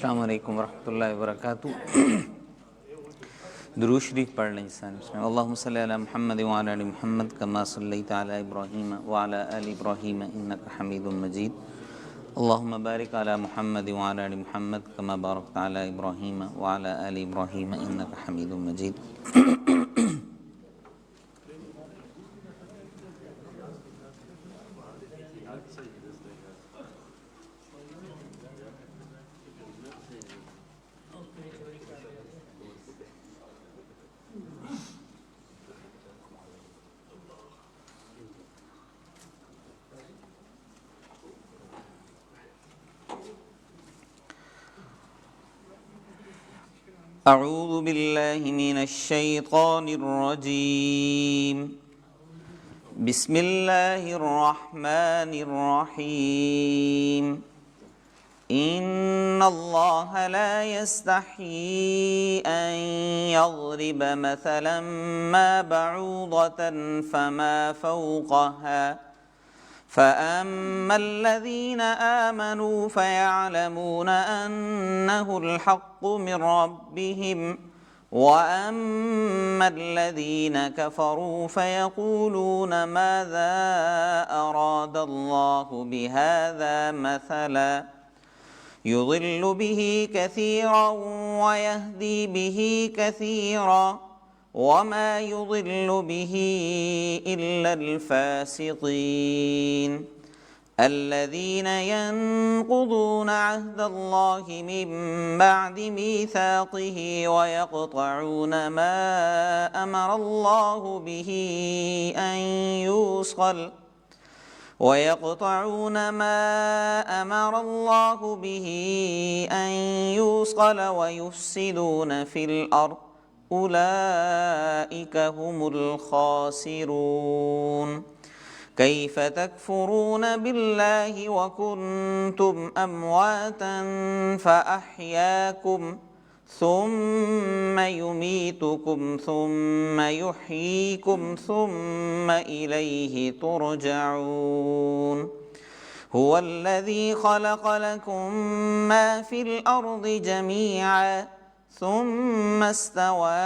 السلام علیکم ورحمۃ اللہ وبرکاتہ۔ درود شریف پڑھ لیں انسان میں۔ اللہم صلی علی محمد وعلی آل محمد کما صلیت علی ابراہیم وعلی آل ابراہیم انک حمید مجید۔ اللہم بارک علی محمد وعلی آل محمد کما بارکت علی ابراہیم وعلی آل ابراہیم انک حمید مجید۔ اعوذ باللہ من الشیطان الرجیم، بسم اللہ الرحمن الرحیم۔ ان اللہ لا یستحیی ان یضرب مثلا ما بعوضة فما فوقها فأما الذين آمنوا فيعلمون أنه الحق من ربهم وأما الذين كفروا فيقولون ماذا أراد الله بهذا مثلا يضل به كثيرا ويهدي به كثيرا وما يضل به إلا الفاسقين الذين ينقضون عهد الله من بعد ميثاقه ويقطعون ما أمر الله به أن يوصل ويفسدون في الأرض أولئك هم الخاسرون۔ كيف تكفرون بالله وكنتم أمواتا فأحياكم ثم يميتكم ثم يحييكم ثم إليه ترجعون۔ هو الذي خلق لكم ما في الأرض جميعا ثم استوى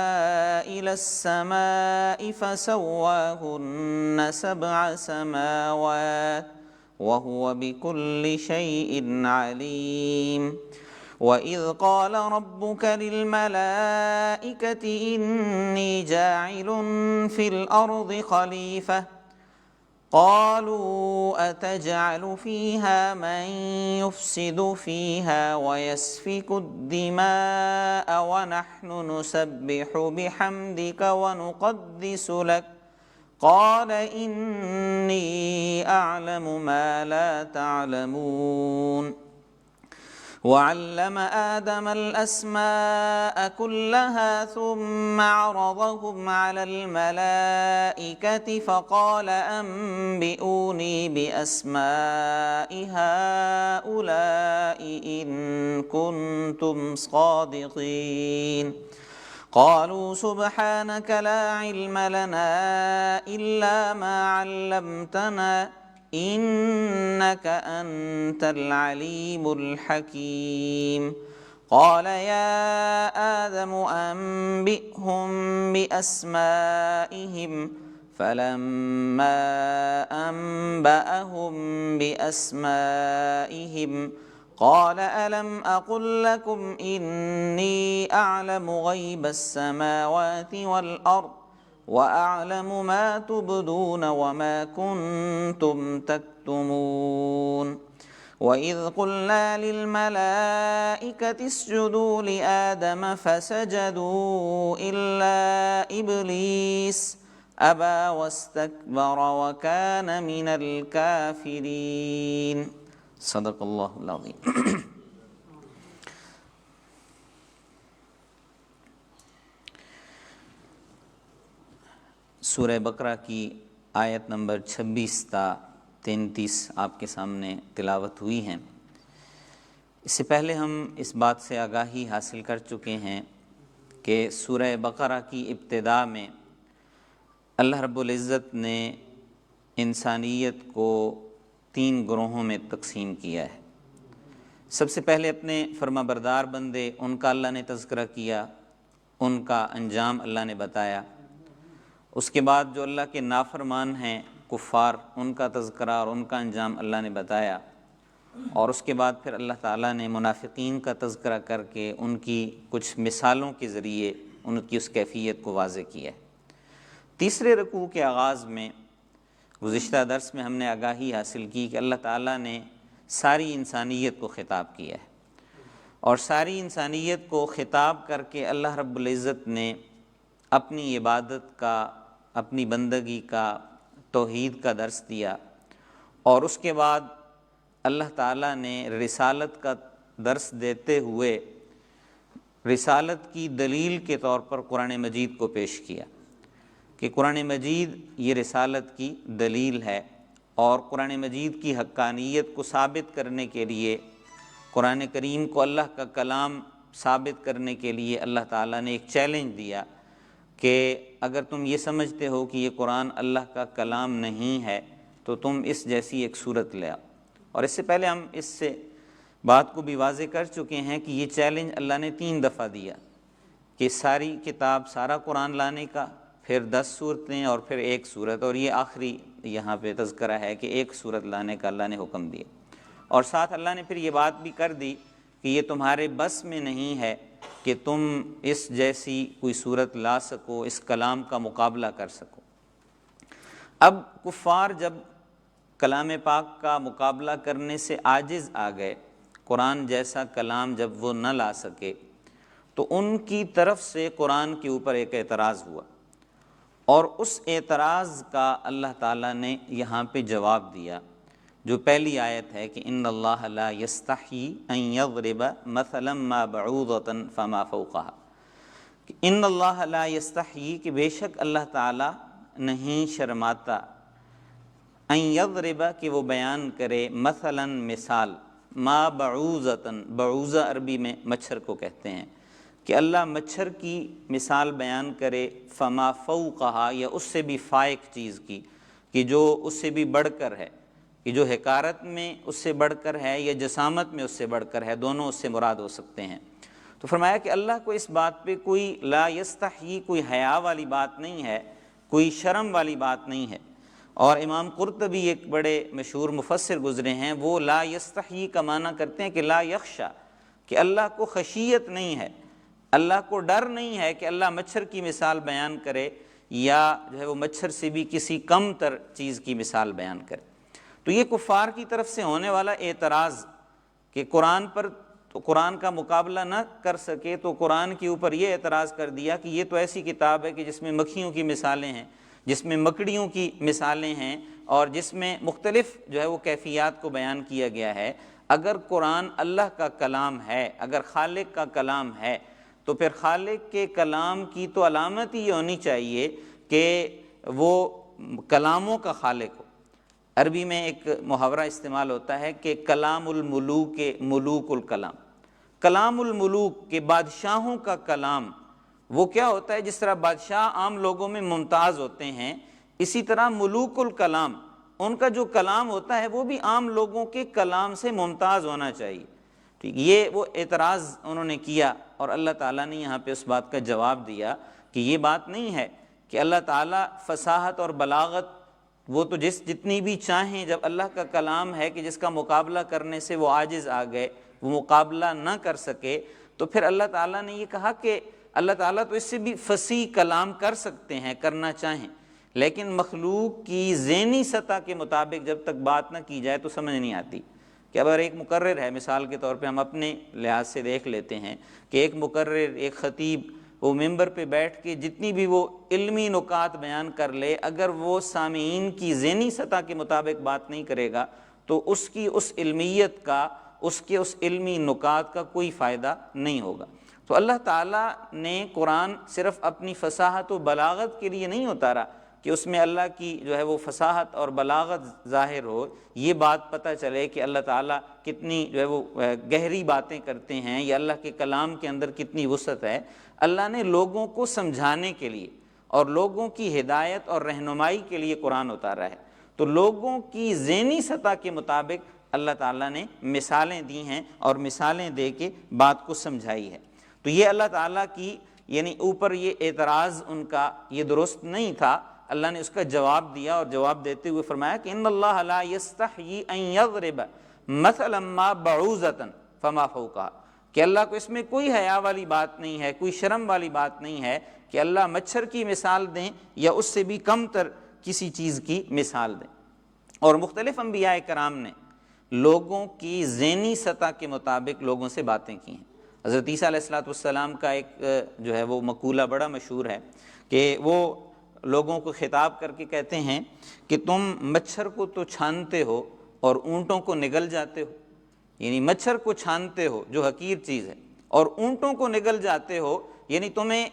إلى السماء فسواهن 7 سماوات وهو بكل شيء عليم۔ وإذ قال ربك للملائكة إني جاعل في الأرض خليفة قالوا أتجعل فيها من يفسد فيها ويسفك الدماء ونحن نسبح بحمدك ونقدس لك قال إني أعلم ما لا تعلمون۔ وعلم آدم الأسماء كلها ثم عرضهم على الملائكة فقال أنبئوني بأسماء هؤلاء إن كنتم صادقين۔ قالوا سبحانك لا علم لنا إلا ما علمتنا إنك أنت العليم الحكيم۔ قال يا آدم أنبئهم بأسمائهم فلما أنبأهم بأسمائهم قال ألم أقل لكم إني أعلم غيب السماوات والأرض وأعلم ما تبدون وما كنتم تكتمون۔ وإذ قلنا للملائكة اسجدوا لآدم فسجدوا إلا إبليس أبى واستكبر وكان من الكافرين۔ صدق اللہ العظیم۔ سورہ بقرہ کی آیت نمبر 26 تا 33 آپ کے سامنے تلاوت ہوئی ہیں۔ اس سے پہلے ہم اس بات سے آگاہی حاصل کر چکے ہیں کہ سورہ بقرہ کی ابتدا میں اللہ رب العزت نے انسانیت کو 3 گروہوں میں تقسیم کیا ہے۔ سب سے پہلے اپنے فرما بردار بندے ان کا اللہ نے تذکرہ کیا، ان کا انجام اللہ نے بتایا۔ اس کے بعد جو اللہ کے نافرمان ہیں کفار، ان کا تذکرہ اور ان کا انجام اللہ نے بتایا، اور اس کے بعد پھر اللہ تعالیٰ نے منافقین کا تذکرہ کر کے ان کی کچھ مثالوں کے ذریعے ان کی اس کیفیت کو واضح کیا ہے۔ تیسرے رکوع کے آغاز میں گزشتہ درس میں ہم نے آگاہی حاصل کی کہ اللہ تعالیٰ نے ساری انسانیت کو خطاب کیا ہے، اور ساری انسانیت کو خطاب کر کے اللہ رب العزت نے اپنی عبادت کا، اپنی بندگی کا، توحید کا درس دیا، اور اس کے بعد اللہ تعالیٰ نے رسالت کا درس دیتے ہوئے رسالت کی دلیل کے طور پر قرآن مجید کو پیش کیا کہ قرآن مجید یہ رسالت کی دلیل ہے، اور قرآن مجید کی حقانیت کو ثابت کرنے کے لیے، قرآن کریم کو اللہ کا کلام ثابت کرنے کے لیے اللہ تعالیٰ نے ایک چیلنج دیا کہ اگر تم یہ سمجھتے ہو کہ یہ قرآن اللہ کا کلام نہیں ہے تو تم اس جیسی ایک صورت لے آؤ۔ اور اس سے پہلے ہم اس سے بات کو بھی واضح کر چکے ہیں کہ یہ چیلنج اللہ نے 3 دفعہ دیا کہ ساری کتاب، سارا قرآن لانے کا، پھر 10 صورتیں اور پھر 1 صورت، اور یہ آخری یہاں پہ تذکرہ ہے کہ 1 صورت لانے کا اللہ نے حکم دیا، اور ساتھ اللہ نے پھر یہ بات بھی کر دی کہ یہ تمہارے بس میں نہیں ہے کہ تم اس جیسی کوئی صورت لا سکو، اس کلام کا مقابلہ کر سکو۔ اب کفار جب کلام پاک کا مقابلہ کرنے سے عاجز آ گئے، قرآن جیسا کلام جب وہ نہ لا سکے، تو ان کی طرف سے قرآن کے اوپر ایک اعتراض ہوا، اور اس اعتراض کا اللہ تعالیٰ نے یہاں پہ جواب دیا، جو پہلی آیت ہے کہ ان اللہ لا یستحیی ان یضرب مثلا ما بعوضۃ فما فوقها، کہ ان اللہ لا یستحیی کہ بے شک اللہ تعالیٰ نہیں شرماتا، ان یضرب کہ وہ بیان کرے، مثلا مثال، ما بعوضۃ، بعوضہ عربی میں مچھر کو کہتے ہیں، کہ اللہ مچھر کی مثال بیان کرے، فما فوقہا یا اس سے بھی فائق چیز کی، کہ جو اس سے بھی بڑھ کر ہے، کہ جو حکارت میں اس سے بڑھ کر ہے یا جسامت میں اس سے بڑھ کر ہے، دونوں اس سے مراد ہو سکتے ہیں۔ تو فرمایا کہ اللہ کو اس بات پہ کوئی لا یستحیی، کوئی حیا والی بات نہیں ہے، کوئی شرم والی بات نہیں ہے۔ اور امام قرطبی ایک بڑے مشہور مفسر گزرے ہیں، وہ لا یستحیی کا معنی کرتے ہیں کہ لا یخشا، کہ اللہ کو خشیت نہیں ہے، اللہ کو ڈر نہیں ہے کہ اللہ مچھر کی مثال بیان کرے یا جو ہے وہ مچھر سے بھی کسی کم تر چیز کی مثال بیان کرے۔ تو یہ کفار کی طرف سے ہونے والا اعتراض کہ قرآن پر تو قرآن کا مقابلہ نہ کر سکے، تو قرآن کے اوپر یہ اعتراض کر دیا کہ یہ تو ایسی کتاب ہے کہ جس میں مکھیوں کی مثالیں ہیں، جس میں مکڑیوں کی مثالیں ہیں، اور جس میں مختلف جو ہے وہ کیفیات کو بیان کیا گیا ہے۔ اگر قرآن اللہ کا کلام ہے، اگر خالق کا کلام ہے، تو پھر خالق کے کلام کی تو علامت ہی یہ ہونی چاہیے کہ وہ کلاموں کا خالق ہو۔ عربی میں ایک محاورہ استعمال ہوتا ہے کہ کلام الملوک ملوک الکلام، کلام الملوک کے بادشاہوں کا کلام وہ کیا ہوتا ہے؟ جس طرح بادشاہ عام لوگوں میں ممتاز ہوتے ہیں، اسی طرح ملوک الکلام، ان کا جو کلام ہوتا ہے وہ بھی عام لوگوں کے کلام سے ممتاز ہونا چاہیے۔ ٹھیک، یہ وہ اعتراض انہوں نے کیا، اور اللہ تعالیٰ نے یہاں پہ اس بات کا جواب دیا کہ یہ بات نہیں ہے کہ اللہ تعالیٰ فصاحت اور بلاغت وہ تو جتنی بھی چاہیں، جب اللہ کا کلام ہے کہ جس کا مقابلہ کرنے سے وہ عاجز آ گئے، وہ مقابلہ نہ کر سکے، تو پھر اللہ تعالیٰ نے یہ کہا کہ اللہ تعالیٰ تو اس سے بھی فصیح کلام کر سکتے ہیں، کرنا چاہیں، لیکن مخلوق کی ذہنی سطح کے مطابق جب تک بات نہ کی جائے تو سمجھ نہیں آتی۔ کہ اگر ایک مقرر ہے، مثال کے طور پہ ہم اپنے لحاظ سے دیکھ لیتے ہیں کہ ایک مقرر، ایک خطیب، وہ ممبر پہ بیٹھ کے جتنی بھی وہ علمی نکات بیان کر لے، اگر وہ سامعین کی ذہنی سطح کے مطابق بات نہیں کرے گا تو اس کی اس علمیت کا، اس کے اس علمی نکات کا کوئی فائدہ نہیں ہوگا۔ تو اللہ تعالیٰ نے قرآن صرف اپنی فصاحت و بلاغت کے لیے نہیں اتارا کہ اس میں اللہ کی جو ہے وہ فصاحت اور بلاغت ظاہر ہو، یہ بات پتہ چلے کہ اللہ تعالیٰ کتنی جو ہے وہ گہری باتیں کرتے ہیں، یا اللہ کے کلام کے اندر کتنی وسعت ہے۔ اللہ نے لوگوں کو سمجھانے کے لیے اور لوگوں کی ہدایت اور رہنمائی کے لیے قرآن اتارا ہے، تو لوگوں کی ذہنی سطح کے مطابق اللہ تعالیٰ نے مثالیں دی ہیں اور مثالیں دے کے بات کو سمجھائی ہے۔ تو یہ اللہ تعالیٰ کی یعنی اوپر یہ اعتراض ان کا یہ درست نہیں تھا، اللہ نے اس کا جواب دیا، اور جواب دیتے ہوئے فرمایا کہ ان اللہ لا یستحیی ان یضرب مثلا ما بعوضۃ فما فوقہا، کہ اللہ کو اس میں کوئی حیا والی بات نہیں ہے، کوئی شرم والی بات نہیں ہے کہ اللہ مچھر کی مثال دیں یا اس سے بھی کم تر کسی چیز کی مثال دیں۔ اور مختلف انبیاء کرام نے لوگوں کی ذہنی سطح کے مطابق لوگوں سے باتیں کی ہیں۔ حضرت عیسیٰ علیہ السلام کا ایک جو ہے وہ مقولہ بڑا مشہور ہے کہ وہ لوگوں کو خطاب کر کے کہتے ہیں کہ تم مچھر کو تو چھانتے ہو اور اونٹوں کو نگل جاتے ہو، یعنی مچھر کو چھانتے ہو جو حقیر چیز ہے اور اونٹوں کو نگل جاتے ہو، یعنی تمہیں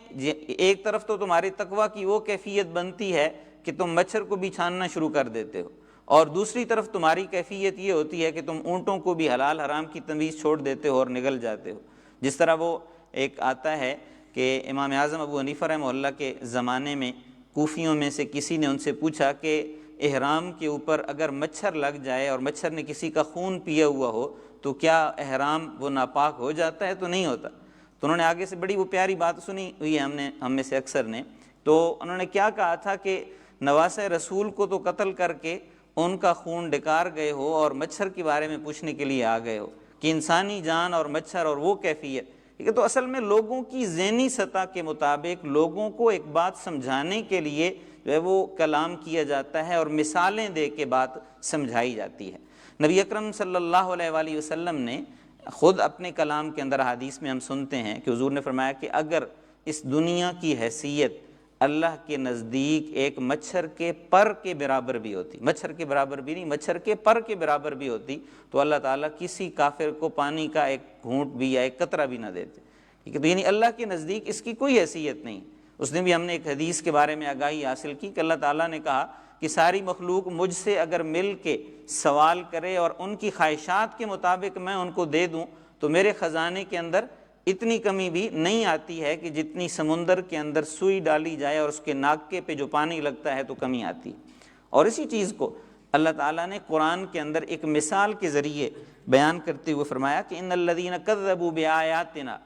ایک طرف تو تمہاری تقویٰ کی وہ کیفیت بنتی ہے کہ تم مچھر کو بھی چھاننا شروع کر دیتے ہو، اور دوسری طرف تمہاری کیفیت یہ ہوتی ہے کہ تم اونٹوں کو بھی حلال حرام کی تمیز چھوڑ دیتے ہو اور نگل جاتے ہو۔ جس طرح وہ ایک آتا ہے کہ امام اعظم ابو حنیفہ رحمہ اللہ کے زمانے میں کوفیوں میں سے کسی نے ان سے پوچھا کہ احرام کے اوپر اگر مچھر لگ جائے اور مچھر نے کسی کا خون پیا ہوا ہو تو کیا احرام وہ ناپاک ہو جاتا ہے؟ تو نہیں ہوتا۔ تو انہوں نے آگے سے بڑی وہ پیاری بات سنی ہوئی ہے ہم میں سے اکثر نے، تو انہوں نے کیا کہا تھا کہ نواسۂ رسول کو تو قتل کر کے ان کا خون ڈکار گئے ہو اور مچھر کے بارے میں پوچھنے کے لیے آ گئے ہو کہ انسانی جان اور مچھر اور وہ کیفیت، ٹھیک ہے۔ تو اصل میں لوگوں کی ذہنی سطح کے مطابق لوگوں کو ایک بات سمجھانے کے لیے جو ہے وہ کلام کیا جاتا ہے اور مثالیں دے کے بات سمجھائی جاتی ہے۔ نبی اکرم صلی اللہ علیہ وآلہ وسلم نے خود اپنے کلام کے اندر حدیث میں ہم سنتے ہیں کہ حضور نے فرمایا کہ اگر اس دنیا کی حیثیت اللہ کے نزدیک ایک مچھر کے پر کے برابر بھی ہوتی، مچھر کے برابر بھی نہیں، مچھر کے پر کے برابر بھی ہوتی، تو اللہ تعالیٰ کسی کافر کو پانی کا ایک گھونٹ بھی یا ایک قطرہ بھی نہ دیتے، ٹھیک ہے۔ تو یعنی اللہ کے نزدیک اس کی کوئی حیثیت نہیں۔ اس دن بھی ہم نے ایک حدیث کے بارے میں آگاہی حاصل کی کہ اللہ تعالیٰ نے کہا کہ ساری مخلوق مجھ سے اگر مل کے سوال کرے اور ان کی خواہشات کے مطابق میں ان کو دے دوں تو میرے خزانے کے اندر اتنی کمی بھی نہیں آتی ہے کہ جتنی سمندر کے اندر سوئی ڈالی جائے اور اس کے ناکے پہ جو پانی لگتا ہے تو کمی آتی۔ اور اسی چیز کو اللہ تعالیٰ نے قرآن کے اندر ایک مثال کے ذریعے بیان کرتے ہوئے فرمایا کہ ان الذین کذبوا بآیاتنا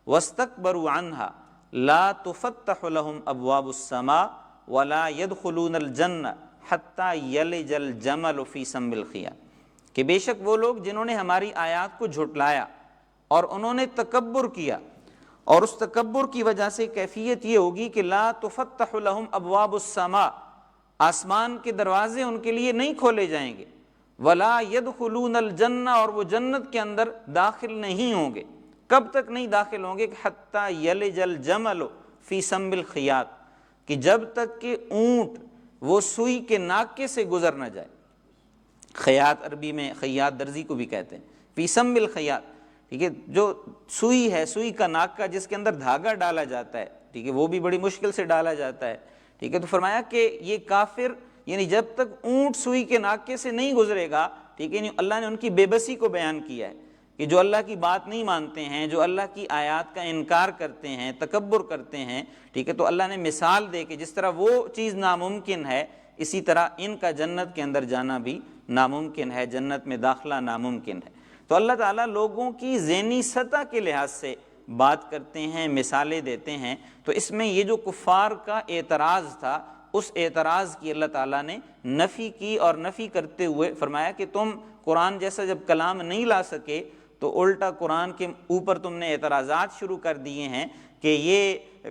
واستکبروا عنہا لا تفتح لهم ابواب السماء ولا يدخلون الجنہ حتی یلج الجمل فی سم الخیاط، کہ بے شک وہ لوگ جنہوں نے ہماری آیات کو جھٹلایا اور انہوں نے تکبر کیا، اور اس تکبر کی وجہ سے کیفیت یہ ہوگی کہ لا تفتح لهم ابواب السماء، آسمان کے دروازے ان کے لیے نہیں کھولے جائیں گے، ولا يدخلون الجنہ، اور وہ جنت کے اندر داخل نہیں ہوں گے۔ کب تک نہیں داخل ہوں گے؟ کہ حتی یلج الجمل فی سم الخیاط، کہ جب تک کہ اونٹ وہ سوئی کے ناکے سے گزر نہ جائے۔ خیاط عربی میں خیاط درزی کو بھی کہتے ہیں، فی سم الخیاط، ٹھیک ہے، جو سوئی ہے، سوئی کا ناکا جس کے اندر دھاگا ڈالا جاتا ہے، ٹھیک ہے، وہ بھی بڑی مشکل سے ڈالا جاتا ہے، ٹھیک ہے۔ تو فرمایا کہ یہ کافر یعنی جب تک اونٹ سوئی کے ناکے سے نہیں گزرے گا، ٹھیک ہے، اللہ نے ان کی بے بسی کو بیان کیا ہے کہ جو اللہ کی بات نہیں مانتے ہیں، جو اللہ کی آیات کا انکار کرتے ہیں، تکبر کرتے ہیں، ٹھیک ہے، تو اللہ نے مثال دے کہ جس طرح وہ چیز ناممکن ہے اسی طرح ان کا جنت کے اندر جانا بھی ناممکن ہے، جنت میں داخلہ ناممکن ہے۔ تو اللہ تعالیٰ لوگوں کی ذہنی سطح کے لحاظ سے بات کرتے ہیں، مثالیں دیتے ہیں۔ تو اس میں یہ جو کفار کا اعتراض تھا، اس اعتراض کی اللہ تعالیٰ نے نفی کی، اور نفی کرتے ہوئے فرمایا کہ تم قرآن جیسا جب کلام نہیں لا سکے تو الٹا قرآن کے اوپر تم نے اعتراضات شروع کر دیے ہیں کہ یہ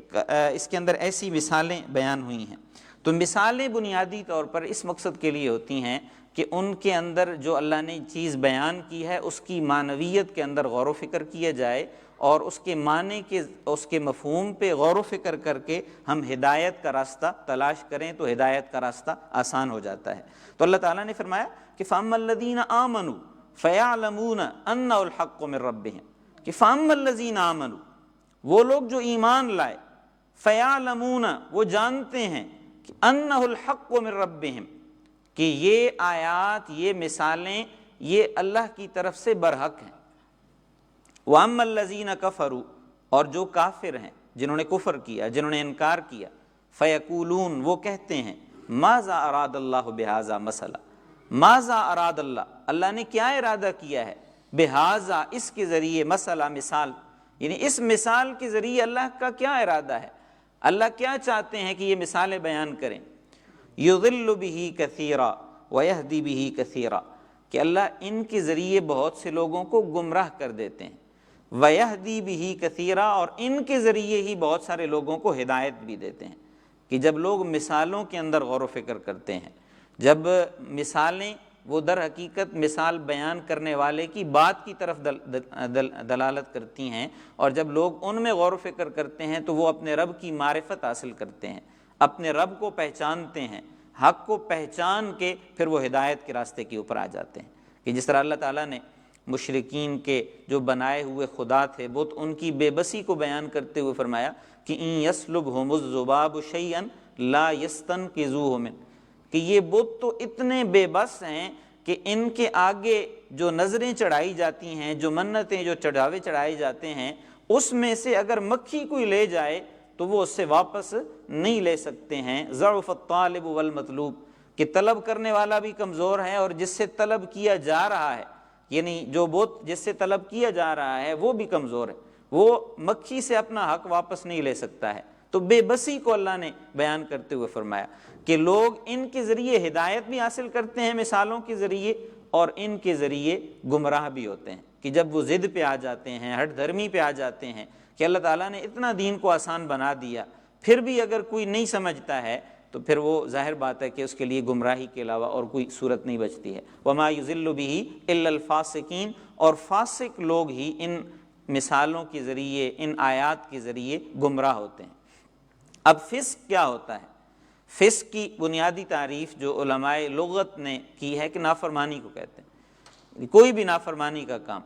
اس کے اندر ایسی مثالیں بیان ہوئی ہیں۔ تو مثالیں بنیادی طور پر اس مقصد کے لیے ہوتی ہیں کہ ان کے اندر جو اللہ نے چیز بیان کی ہے اس کی معنویت کے اندر غور و فکر کیا جائے، اور اس کے معنی کے اس کے مفہوم پہ غور و فکر کر کے ہم ہدایت کا راستہ تلاش کریں تو ہدایت کا راستہ آسان ہو جاتا ہے۔ تو اللہ تعالیٰ نے فرمایا کہ فَأَمَّا الَّذِينَ آمَنُوا فَيَعْلَمُونَ أَنَّهُ الْحَقُّ مِنْ رَبِّهِمْ، کہ فَأَمَّا الَّذِينَ آمَنُوا، وہ لوگ جو ایمان لائے، فَيَعْلَمُونَ، وہ جانتے ہیں کہ أَنَّهُ الْحَقُّ مِنْ رَبِّهِمْ، کہ یہ آیات، یہ مثالیں، یہ اللہ کی طرف سے برحق ہیں۔ وَأَمَّا الَّذِينَ كَفَرُوا، اور جو کافر ہیں، جنہوں نے کفر کیا، جنہوں نے انکار کیا، فَيَقُولُونَ، وہ کہتے ہیں مَاذَا أَرَادَ اللَّهُ بِهَذَا مَثَلًا، ماذا اراد اللہ، اللہ نے کیا ارادہ کیا ہے، بہذا، اس کے ذریعے، مسئلہ، مثال، یعنی اس مثال کے ذریعے اللہ کا کیا ارادہ ہے، اللہ کیا چاہتے ہیں کہ یہ مثالیں بیان کریں۔ یضل بہ کثیرا ویہدی بہ کثیرا، کہ اللہ ان کے ذریعے بہت سے لوگوں کو گمراہ کر دیتے ہیں، ویہدی بہ کثیرا، اور ان کے ذریعے ہی بہت سارے لوگوں کو ہدایت بھی دیتے ہیں۔ کہ جب لوگ مثالوں کے اندر غور و فکر کرتے ہیں، جب مثالیں وہ در حقیقت مثال بیان کرنے والے کی بات کی طرف دلالت کرتی ہیں، اور جب لوگ ان میں غور و فکر کرتے ہیں تو وہ اپنے رب کی معرفت حاصل کرتے ہیں، اپنے رب کو پہچانتے ہیں، حق کو پہچان کے پھر وہ ہدایت کے راستے کے اوپر آ جاتے ہیں۔ کہ جس طرح اللہ تعالیٰ نے مشرکین کے جو بنائے ہوئے خدا تھے بت، ان کی بے بسی کو بیان کرتے ہوئے فرمایا کہ ان یسلبہم الذباب شیئا لا یستنقذوہ منہ، کہ یہ بت تو اتنے بے بس ہیں کہ ان کے آگے جو نظریں چڑھائی جاتی ہیں، جو منتیں، جو چڑھاوے چڑھائے جاتے ہیں، اس میں سے اگر مکھی کوئی لے جائے تو وہ اس سے واپس نہیں لے سکتے ہیں۔ ضعف الطالب والمطلوب، کہ طلب کرنے والا بھی کمزور ہے اور جس سے طلب کیا جا رہا ہے، یعنی جو بت جس سے طلب کیا جا رہا ہے وہ بھی کمزور ہے، وہ مکھی سے اپنا حق واپس نہیں لے سکتا ہے۔ تو بے بسی کو اللہ نے بیان کرتے ہوئے فرمایا کہ لوگ ان کے ذریعے ہدایت بھی حاصل کرتے ہیں مثالوں کے ذریعے، اور ان کے ذریعے گمراہ بھی ہوتے ہیں۔ کہ جب وہ ضد پہ آ جاتے ہیں، ہٹ دھرمی پہ آ جاتے ہیں کہ اللہ تعالیٰ نے اتنا دین کو آسان بنا دیا، پھر بھی اگر کوئی نہیں سمجھتا ہے تو پھر وہ ظاہر بات ہے کہ اس کے لیے گمراہی کے علاوہ اور کوئی صورت نہیں بچتی ہے۔ وما یضل بہ الا الفاسقین، اور فاسق لوگ ہی ان مثالوں کے ذریعے، ان آیات کے ذریعے گمراہ ہوتے ہیں۔ اب فسق کیا ہوتا ہے؟ فسق کی بنیادی تعریف جو علماء لغت نے کی ہے کہ نافرمانی کو کہتے ہیں، کوئی بھی نافرمانی کا کام،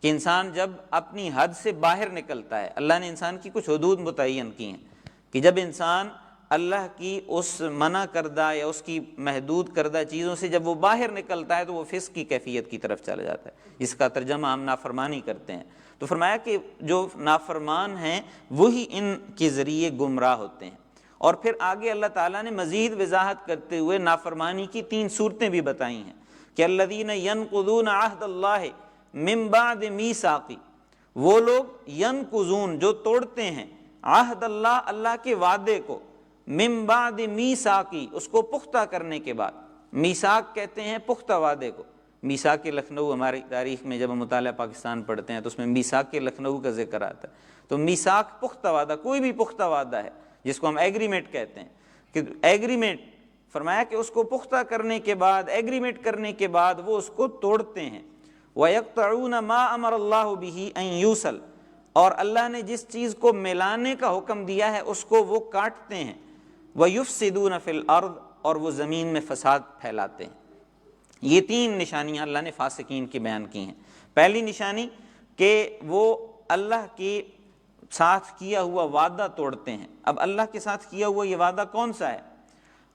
کہ انسان جب اپنی حد سے باہر نکلتا ہے۔ اللہ نے انسان کی کچھ حدود متعین کی ہیں کہ جب انسان اللہ کی اس منع کردہ یا اس کی محدود کردہ چیزوں سے جب وہ باہر نکلتا ہے تو وہ فسق کی کیفیت کی طرف چلا جاتا ہے، اس کا ترجمہ ہم نافرمانی کرتے ہیں۔ تو فرمایا کہ جو نافرمان ہیں وہی ان کے ذریعے گمراہ ہوتے ہیں۔ اور پھر آگے اللہ تعالیٰ نے مزید وضاحت کرتے ہوئے نافرمانی کی 3 صورتیں بھی بتائی ہیں کہ الذین ینقضون عہد اللہ من بعد میثاقہ، وہ لوگ ینقضون جو توڑتے ہیں، عہد اللہ، اللہ کے وعدے کو، من بعد میثاقہ، اس کو پختہ کرنے کے بعد۔ میثاق کہتے ہیں پختہ وعدے کو۔ میثاق لکھنؤ، ہماری تاریخ میں جب ہم مطالعہ پاکستان پڑھتے ہیں تو اس میں میثاق لکھنؤ کا ذکر آتا ہے۔ تو میثاق پختہ وعدہ، کوئی بھی پختہ وعدہ ہے جس کو ہم ایگریمنٹ کہتے ہیں، کہ ایگریمنٹ فرمایا کہ اس کو پختہ کرنے کے بعد، ایگریمنٹ کرنے کے بعد وہ اس کو توڑتے ہیں۔ وَيَقْطَعُونَ مَا أَمَرَ اللَّهُ بِهِ أَن يُوصَلَ، اور اللہ نے جس چیز کو ملانے کا حکم دیا ہے اس کو وہ کاٹتے ہیں۔ وَيُفْسِدُونَ فِي الْأَرْضِ، اور وہ زمین میں فساد پھیلاتے ہیں۔ یہ 3 نشانیاں اللہ نے فاسقین کی بیان کی ہیں۔ پہلی نشانی کہ وہ اللہ کے ساتھ کیا ہوا وعدہ توڑتے ہیں۔ اب اللہ کے ساتھ کیا ہوا یہ وعدہ کون سا ہے؟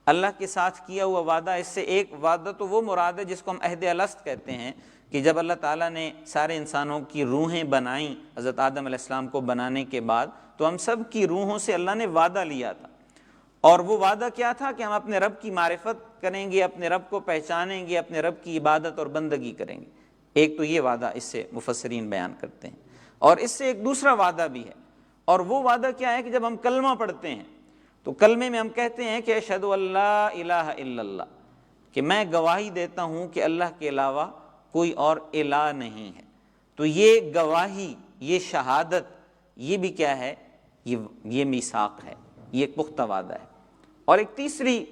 اللہ کے ساتھ کیا ہوا وعدہ، اس سے ایک وعدہ تو وہ مراد ہے جس کو ہم عہد الست کہتے ہیں، کہ جب اللہ تعالیٰ نے سارے انسانوں کی روحیں بنائیں حضرت آدم علیہ السلام کو بنانے کے بعد، تو ہم سب کی روحوں سے اللہ نے وعدہ لیا تھا، اور وہ وعدہ کیا تھا کہ ہم اپنے رب کی معرفت کریں گے، اپنے رب کو پہچانیں گے، اپنے رب کی عبادت اور بندگی کریں گے۔ ایک تو یہ وعدہ اس سے مفسرین بیان کرتے ہیں، اور اس سے ایک دوسرا وعدہ بھی ہے، اور وہ وعدہ کیا ہے کہ جب ہم کلمہ پڑھتے ہیں تو کلمے میں ہم کہتے ہیں کہ اشہد ان لا الہ الا اللہ، کہ میں گواہی دیتا ہوں کہ اللہ کے علاوہ کوئی اور الہ نہیں ہے۔ تو یہ گواہی، یہ شہادت، یہ بھی کیا ہے؟ یہ میثاق ہے، یہ ایک پختہ وعدہ ہے۔ اور ایک تیسری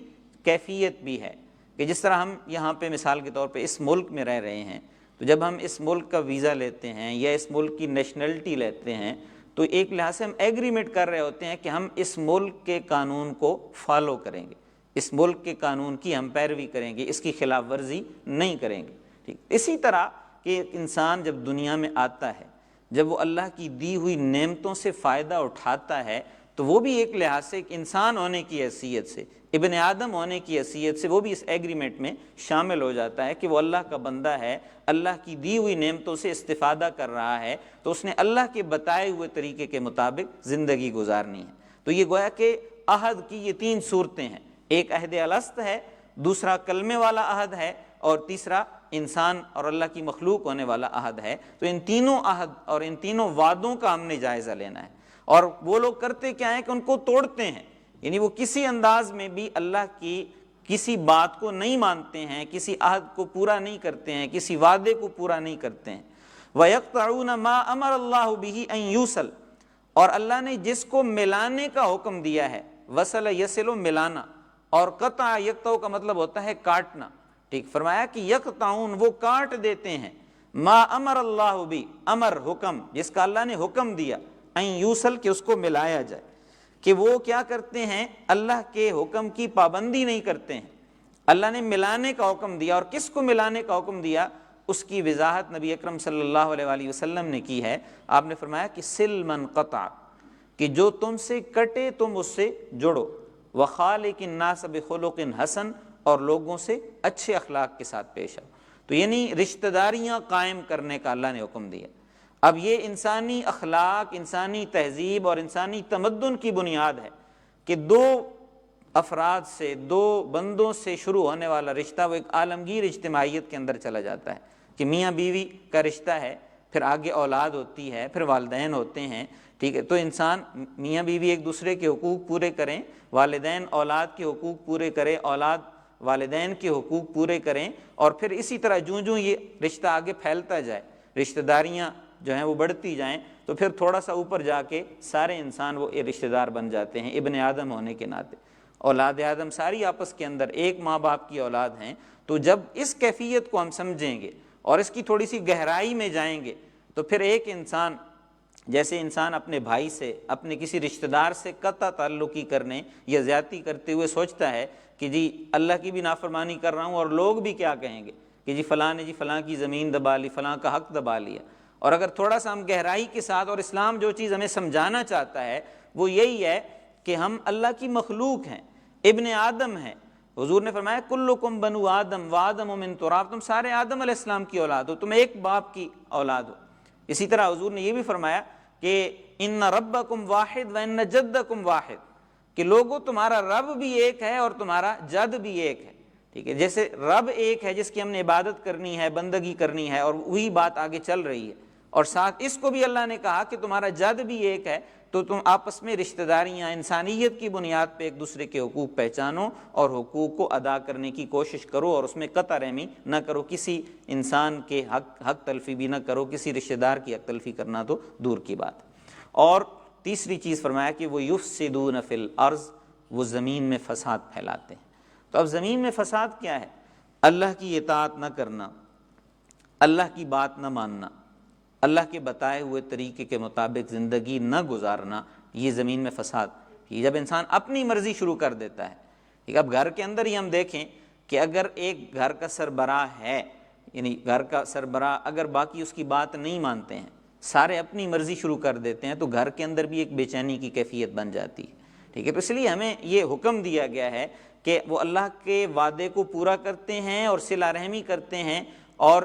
کیفیت بھی ہے کہ جس طرح ہم یہاں پہ مثال کے طور پہ اس ملک میں رہ رہے ہیں، تو جب ہم اس ملک کا ویزا لیتے ہیں یا اس ملک کی نیشنلٹی لیتے ہیں تو ایک لحاظ سے ہم ایگریمنٹ کر رہے ہوتے ہیں کہ ہم اس ملک کے قانون کو فالو کریں گے، اس ملک کے قانون کی ہم پیروی کریں گے، اس کی خلاف ورزی نہیں کریں گے۔ ٹھیک، اسی طرح کہ ایک انسان جب دنیا میں آتا ہے، جب وہ اللہ کی دی ہوئی نعمتوں سے فائدہ اٹھاتا ہے تو وہ بھی ایک لحاظ سے ایک انسان ہونے کی حیثیت سے، ابن آدم ہونے کی حیثیت سے وہ بھی اس ایگریمنٹ میں شامل ہو جاتا ہے کہ وہ اللہ کا بندہ ہے، اللہ کی دی ہوئی نعمتوں سے استفادہ کر رہا ہے، تو اس نے اللہ کے بتائے ہوئے طریقے کے مطابق زندگی گزارنی ہے۔ تو یہ گویا کہ عہد کی یہ 3 صورتیں ہیں، ایک عہد الست ہے، دوسرا کلمے والا عہد ہے، اور تیسرا انسان اور اللہ کی مخلوق ہونے والا عہد ہے۔ تو ان تینوں عہد اور ان تینوں وعدوں کا ہم نے جائزہ لینا ہے۔ اور وہ لوگ کرتے کیا ہیں کہ ان کو توڑتے ہیں، یعنی وہ کسی انداز میں بھی اللہ کی کسی بات کو نہیں مانتے ہیں، کسی عہد کو پورا نہیں کرتے ہیں، کسی وعدے کو پورا نہیں کرتے ہیں۔ وَيَقْطَعُونَ مَا أَمَرَ اللَّهُ بِهِ أَن يُوصَلَ، اور اللہ نے جس کو ملانے کا حکم دیا ہے، وصل یصل ملانا، اور قطع یقطع کا مطلب ہوتا ہے کاٹنا، ٹھیک، فرمایا کہ یقطعون وہ کاٹ دیتے ہیں، ما امر اللہ بھی، امر حکم جس کا اللہ نے حکم دیا، ان یوصل کہ اس کو ملایا جائے، کہ وہ کیا کرتے ہیں، اللہ کے حکم کی پابندی نہیں کرتے ہیں۔ اللہ نے ملانے کا حکم دیا، اور کس کو ملانے کا حکم دیا اس کی وضاحت نبی اکرم صلی اللہ علیہ وآلہ وسلم نے کی ہے۔ آپ نے فرمایا کہ سل من قطع، کہ جو تم سے کٹے تم اس سے جڑو، وخالق الناس بخلق حسن، اور لوگوں سے اچھے اخلاق کے ساتھ پیش آؤ۔ تو یعنی رشتہ داریاں قائم کرنے کا اللہ نے حکم دیا۔ اب یہ انسانی اخلاق، انسانی تہذیب اور انسانی تمدن کی بنیاد ہے کہ دو افراد سے، دو بندوں سے شروع ہونے والا رشتہ وہ ایک عالمگیر اجتماعیت کے اندر چلا جاتا ہے، کہ میاں بیوی کا رشتہ ہے، پھر آگے اولاد ہوتی ہے، پھر والدین ہوتے ہیں، ٹھیک ہے۔ تو انسان میاں بیوی ایک دوسرے کے حقوق پورے کریں، والدین اولاد کے حقوق پورے کریں، اولاد والدین کے حقوق پورے کریں، اور پھر اسی طرح جوں جوں یہ رشتہ آگے پھیلتا جائے، رشتہ داریاں جو ہیں وہ بڑھتی جائیں، تو پھر تھوڑا سا اوپر جا کے سارے انسان وہ رشتہ دار بن جاتے ہیں ابن آدم ہونے کے ناطے۔ اولاد آدم ساری آپس کے اندر ایک ماں باپ کی اولاد ہیں۔ تو جب اس کیفیت کو ہم سمجھیں گے اور اس کی تھوڑی سی گہرائی میں جائیں گے، تو پھر ایک انسان، جیسے انسان اپنے بھائی سے، اپنے کسی رشتہ دار سے قطع تعلقی کرنے یا زیادتی کرتے ہوئے سوچتا ہے کہ جی اللہ کی بھی نافرمانی کر رہا ہوں اور لوگ بھی کیا کہیں گے کہ جی فلاں نے جی فلاں کی زمین دبا لی، فلاں کا حق دبا لیا۔ اور اگر تھوڑا سا ہم گہرائی کے ساتھ، اور اسلام جو چیز ہمیں سمجھانا چاہتا ہے وہ یہی ہے کہ ہم اللہ کی مخلوق ہیں، ابن آدم ہیں۔ حضور نے فرمایا کلکم بنو آدم وآدم من تراب، تم سارے آدم علیہ السلام کی اولاد ہو، تم ایک باپ کی اولاد ہو۔ اسی طرح حضور نے یہ بھی فرمایا کہ ان ربکم واحد وان جدکم واحد، کہ لوگوں تمہارا رب بھی ایک ہے اور تمہارا جد بھی ایک ہے، ٹھیک ہے۔ جیسے رب ایک ہے جس کی ہم نے عبادت کرنی ہے، بندگی کرنی ہے، اور وہی بات آگے چل رہی ہے، اور ساتھ اس کو بھی اللہ نے کہا کہ تمہارا جد بھی ایک ہے، تو تم آپس میں رشتہ داریاں انسانیت کی بنیاد پہ ایک دوسرے کے حقوق پہچانو اور حقوق کو ادا کرنے کی کوشش کرو، اور اس میں قطع رحمی نہ کرو، کسی انسان کے حق تلفی بھی نہ کرو، کسی رشتہ دار کی حق تلفی کرنا تو دور کی بات۔ اور تیسری چیز فرمایا کہ وہ یفسدون فی الارض، وہ زمین میں فساد پھیلاتے ہیں۔ تو اب زمین میں فساد کیا ہے؟ اللہ کی اطاعت نہ کرنا، اللہ کی بات نہ ماننا، اللہ کے بتائے ہوئے طریقے کے مطابق زندگی نہ گزارنا، یہ زمین میں فساد۔ یہ جب انسان اپنی مرضی شروع کر دیتا ہے، ٹھیک، اب گھر کے اندر ہی ہم دیکھیں کہ اگر ایک گھر کا سربراہ ہے، یعنی گھر کا سربراہ اگر باقی اس کی بات نہیں مانتے ہیں، سارے اپنی مرضی شروع کر دیتے ہیں، تو گھر کے اندر بھی ایک بے چینی کی کیفیت بن جاتی ہے، ٹھیک ہے۔ تو اس لیے ہمیں یہ حکم دیا گیا ہے کہ وہ اللہ کے وعدے کو پورا کرتے ہیں اور صلہ رحمی کرتے ہیں، اور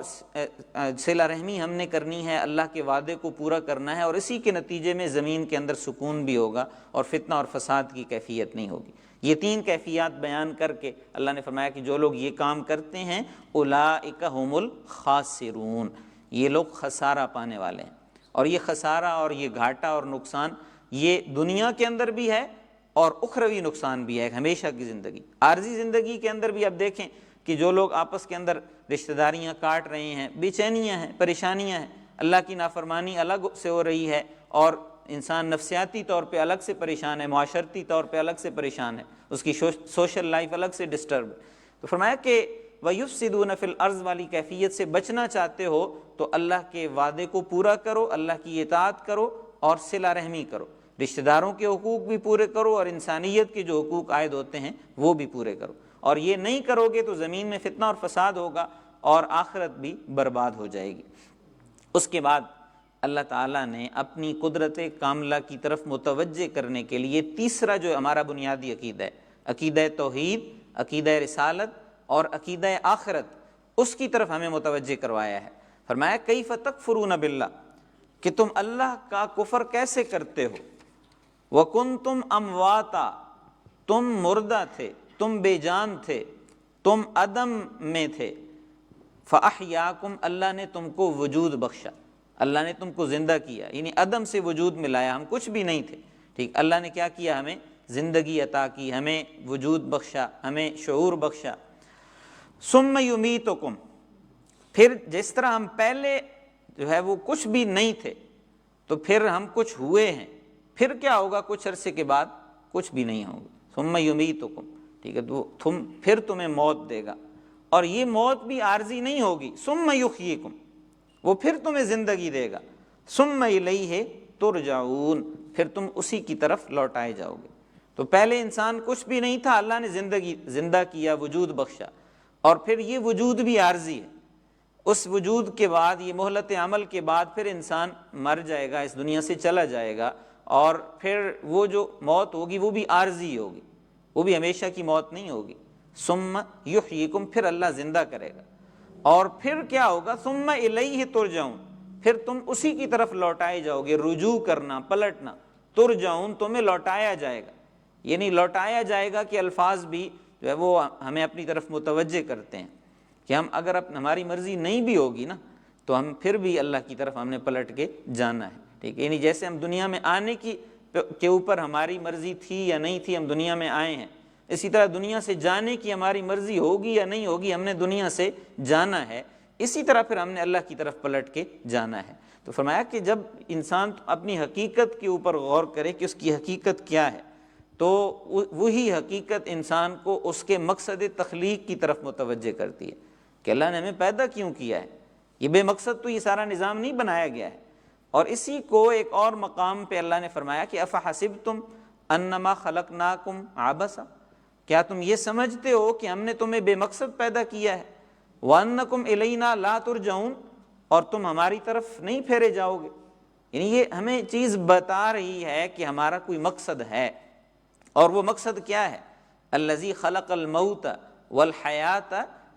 صلہ رحمی ہم نے کرنی ہے، اللہ کے وعدے کو پورا کرنا ہے، اور اسی کے نتیجے میں زمین کے اندر سکون بھی ہوگا اور فتنہ اور فساد کی کیفیت نہیں ہوگی۔ یہ تین کیفیات بیان کر کے اللہ نے فرمایا کہ جو لوگ یہ کام کرتے ہیں اولئک هم الخاسرون، یہ لوگ خسارہ پانے والے ہیں۔ اور یہ خسارہ اور یہ گھاٹا اور نقصان یہ دنیا کے اندر بھی ہے اور اخروی نقصان بھی ہے، ہمیشہ کی زندگی، عارضی زندگی کے اندر بھی۔ اب دیکھیں کہ جو لوگ آپس کے اندر رشتہ داریاں کاٹ رہے ہیں، بے چینیاں ہیں، پریشانیاں ہیں، اللہ کی نافرمانی الگ سے ہو رہی ہے، اور انسان نفسیاتی طور پہ الگ سے پریشان ہے، معاشرتی طور پہ الگ سے پریشان ہے، اس کی سوشل لائف الگ سے ڈسٹرب ہے۔ تو فرمایا کہ وَيُفْسِدُونَ فِي الْأَرْضِ والی کیفیت سے بچنا چاہتے ہو تو اللہ کے وعدے کو پورا کرو، اللہ کی اطاعت کرو اور صلہ رحمی کرو، رشتہ داروں کے حقوق بھی پورے کرو، اور انسانیت کے جو حقوق عائد ہوتے ہیں وہ بھی پورے کرو۔ اور یہ نہیں کرو گے تو زمین میں فتنہ اور فساد ہوگا اور آخرت بھی برباد ہو جائے گی۔ اس کے بعد اللہ تعالیٰ نے اپنی قدرت کاملہ کی طرف متوجہ کرنے کے لیے تیسرا جو ہمارا بنیادی عقیدہ ہے، عقیدہ توحید، عقیدہ رسالت اور عقیدہ آخرت، اس کی طرف ہمیں متوجہ کروایا ہے۔ فرمایا کیف تکفرون باللہ، کہ تم اللہ کا کفر کیسے کرتے ہو، وکنتم امواتا، تم مردہ تھے، تم بے جان تھے، تم عدم میں تھے، فَأَحْيَاكُمْ، اللہ نے تم کو وجود بخشا، اللہ نے تم کو زندہ کیا، یعنی عدم سے وجود میں لایا، ہم کچھ بھی نہیں تھے، ٹھیک، اللہ نے کیا کیا، ہمیں زندگی عطا کی، ہمیں وجود بخشا، ہمیں شعور بخشا۔ ثُمَّ يُمِيتُكُمْ، پھر جس طرح ہم پہلے جو ہے وہ کچھ بھی نہیں تھے تو پھر ہم کچھ ہوئے ہیں، پھر کیا ہوگا، کچھ عرصے کے بعد کچھ بھی نہیں ہوگا۔ ثُمَّ يُمِيتُكُمْ، ٹھیک ہے، تو پھر تمہیں موت دے گا، اور یہ موت بھی عارضی نہیں ہوگی۔ ثُمَّ يُحْيِيكُمْ، وہ پھر تمہیں زندگی دے گا۔ ثُمَّ إِلَيْهِ تُرْجَعُونَ، پھر تم اسی کی طرف لوٹائے جاؤ گے۔ تو پہلے انسان کچھ بھی نہیں تھا، اللہ نے زندہ کیا، وجود بخشا، اور پھر یہ وجود بھی عارضی ہے، اس وجود کے بعد، یہ مہلت عمل کے بعد پھر انسان مر جائے گا، اس دنیا سے چلا جائے گا، اور پھر وہ جو موت ہوگی وہ بھی عارضی ہوگی، وہ بھی ہمیشہ کی موت نہیں ہوگی۔ ثم یحییکم، پھر اللہ زندہ کرے گا، اور پھر کیا ہوگا، ثم الیہ ترجعون، پھر تم اسی کی طرف لوٹائے جاؤ گے، رجوع کرنا، پلٹنا، ترجعون، تمہیں لوٹایا جائے گا، یعنی لوٹایا جائے گا کہ الفاظ بھی جو ہے وہ ہمیں اپنی طرف متوجہ کرتے ہیں کہ ہم اگر ہماری مرضی نہیں بھی ہوگی نا تو ہم پھر بھی اللہ کی طرف ہم نے پلٹ کے جانا ہے، ٹھیک ہے، یعنی جیسے ہم دنیا میں آنے کے اوپر ہماری مرضی تھی یا نہیں تھی، ہم دنیا میں آئے ہیں، اسی طرح دنیا سے جانے کی ہماری مرضی ہوگی یا نہیں ہوگی، ہم نے دنیا سے جانا ہے، اسی طرح پھر ہم نے اللہ کی طرف پلٹ کے جانا ہے۔ تو فرمایا کہ جب انسان اپنی حقیقت کے اوپر غور کرے کہ اس کی حقیقت کیا ہے، تو وہی حقیقت انسان کو اس کے مقصد تخلیق کی طرف متوجہ کرتی ہے کہ اللہ نے ہمیں پیدا کیوں کیا ہے، یہ بے مقصد تو یہ سارا نظام نہیں بنایا گیا ہے۔ اور اسی کو ایک اور مقام پہ اللہ نے فرمایا کہ افحسبتم انما خلقناکم عبثا، کیا تم یہ سمجھتے ہو کہ ہم نے تمہیں بے مقصد پیدا کیا ہے، وانکم الینا لا ترجعون، اور تم ہماری طرف نہیں پھیرے جاؤ گے، یعنی یہ ہمیں چیز بتا رہی ہے کہ ہمارا کوئی مقصد ہے، اور وہ مقصد کیا ہے، الذی خلق الموت والحیات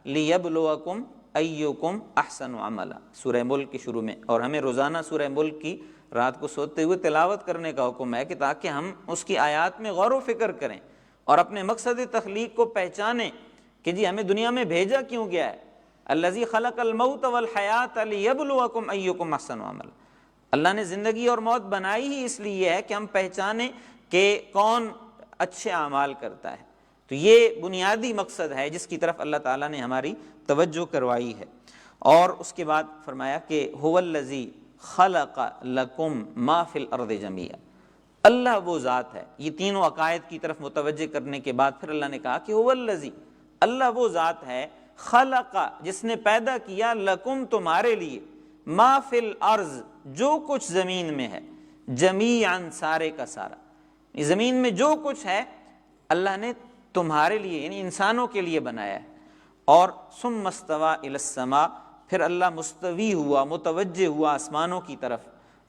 لیبلوکم ایکم احسن عملا، سورہ ملک کے شروع میں، اور ہمیں روزانہ سورہ ملک کی رات کو سوتے ہوئے تلاوت کرنے کا حکم ہے کہ تاکہ ہم اس کی آیات میں غور و فکر کریں اور اپنے مقصد تخلیق کو پہچانیں کہ جی ہمیں دنیا میں بھیجا کیوں گیا ہے۔ الذی خلق الموت والحیات لیبلوکم ایکم احسن عملا، اللہ نے زندگی اور موت بنائی ہی اس لیے ہے کہ ہم پہچانیں کہ کون اچھے اعمال کرتا ہے، تو یہ بنیادی مقصد ہے جس کی طرف اللہ تعالیٰ نے ہماری توجہ کروائی ہے۔ اور اس کے بعد فرمایا کہ هو الذی خلق لکم ما فی الارض جمیعا، اللہ وہ ذات ہے، یہ تینوں عقائد کی طرف متوجہ کرنے کے بعد پھر اللہ نے کہا کہ هو الذی، اللہ وہ ذات ہے، خلق، جس نے پیدا کیا، لکم، تمہارے لیے، ما فی الارض، جو کچھ زمین میں ہے، جمیعا، سارے کا سارا، زمین میں جو کچھ ہے اللہ نے تمہارے لیے یعنی انسانوں کے لیے بنایا ہے۔ اور ثم استوى الی السماء، پھر اللہ مستوی ہوا، متوجہ ہوا آسمانوں کی طرف،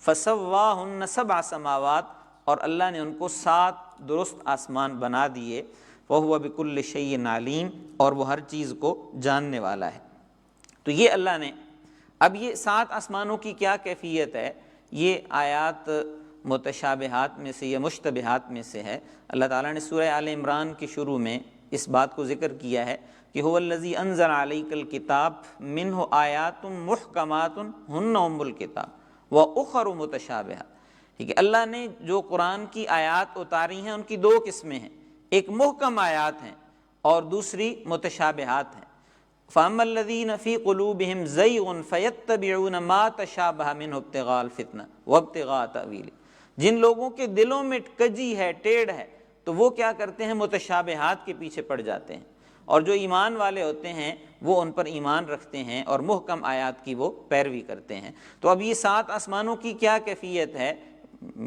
فسواہن سبع سماوات، اور اللہ نے ان کو 7 درست آسمان بنا دیے، وہو بکل شیء علیم، اور وہ ہر چیز کو جاننے والا ہے۔ تو یہ اللہ نے، اب یہ 7 آسمانوں کی کیا کیفیت ہے، یہ آیات متشابہات میں سے یا مشتبہات میں سے ہے۔ اللہ تعالیٰ نے سورہ آل عمران کے شروع میں اس بات کو ذکر کیا ہے کہ هو الذی انزل علیک الکتاب منہ آیات محکمات ہن ام الکتاب واخر متشابہات، ٹھیک ہے، اللہ نے جو قرآن کی آیات اتاری ہیں ان کی 2 قسمیں ہیں، ایک محکم آیات ہیں اور دوسری متشابہات ہیں۔ فَأَمَّا الَّذِينَ فِي قُلُوبِهِمْ زَيْغٌ فَيَتَّبِعُونَ مَا تَشَابَهَ مِنْهُ ابْتِغَاءَ الْفِتْنَةِ وَابْتِغَاءَ تَأْوِيلِهِ، جن لوگوں کے دلوں میں کجی ہے، ٹیڑھ ہے، تو وہ کیا کرتے ہیں، متشابہات کے پیچھے پڑ جاتے ہیں، اور جو ایمان والے ہوتے ہیں وہ ان پر ایمان رکھتے ہیں اور محکم آیات کی وہ پیروی کرتے ہیں۔ تو اب یہ 7 آسمانوں کی کیا کیفیت ہے،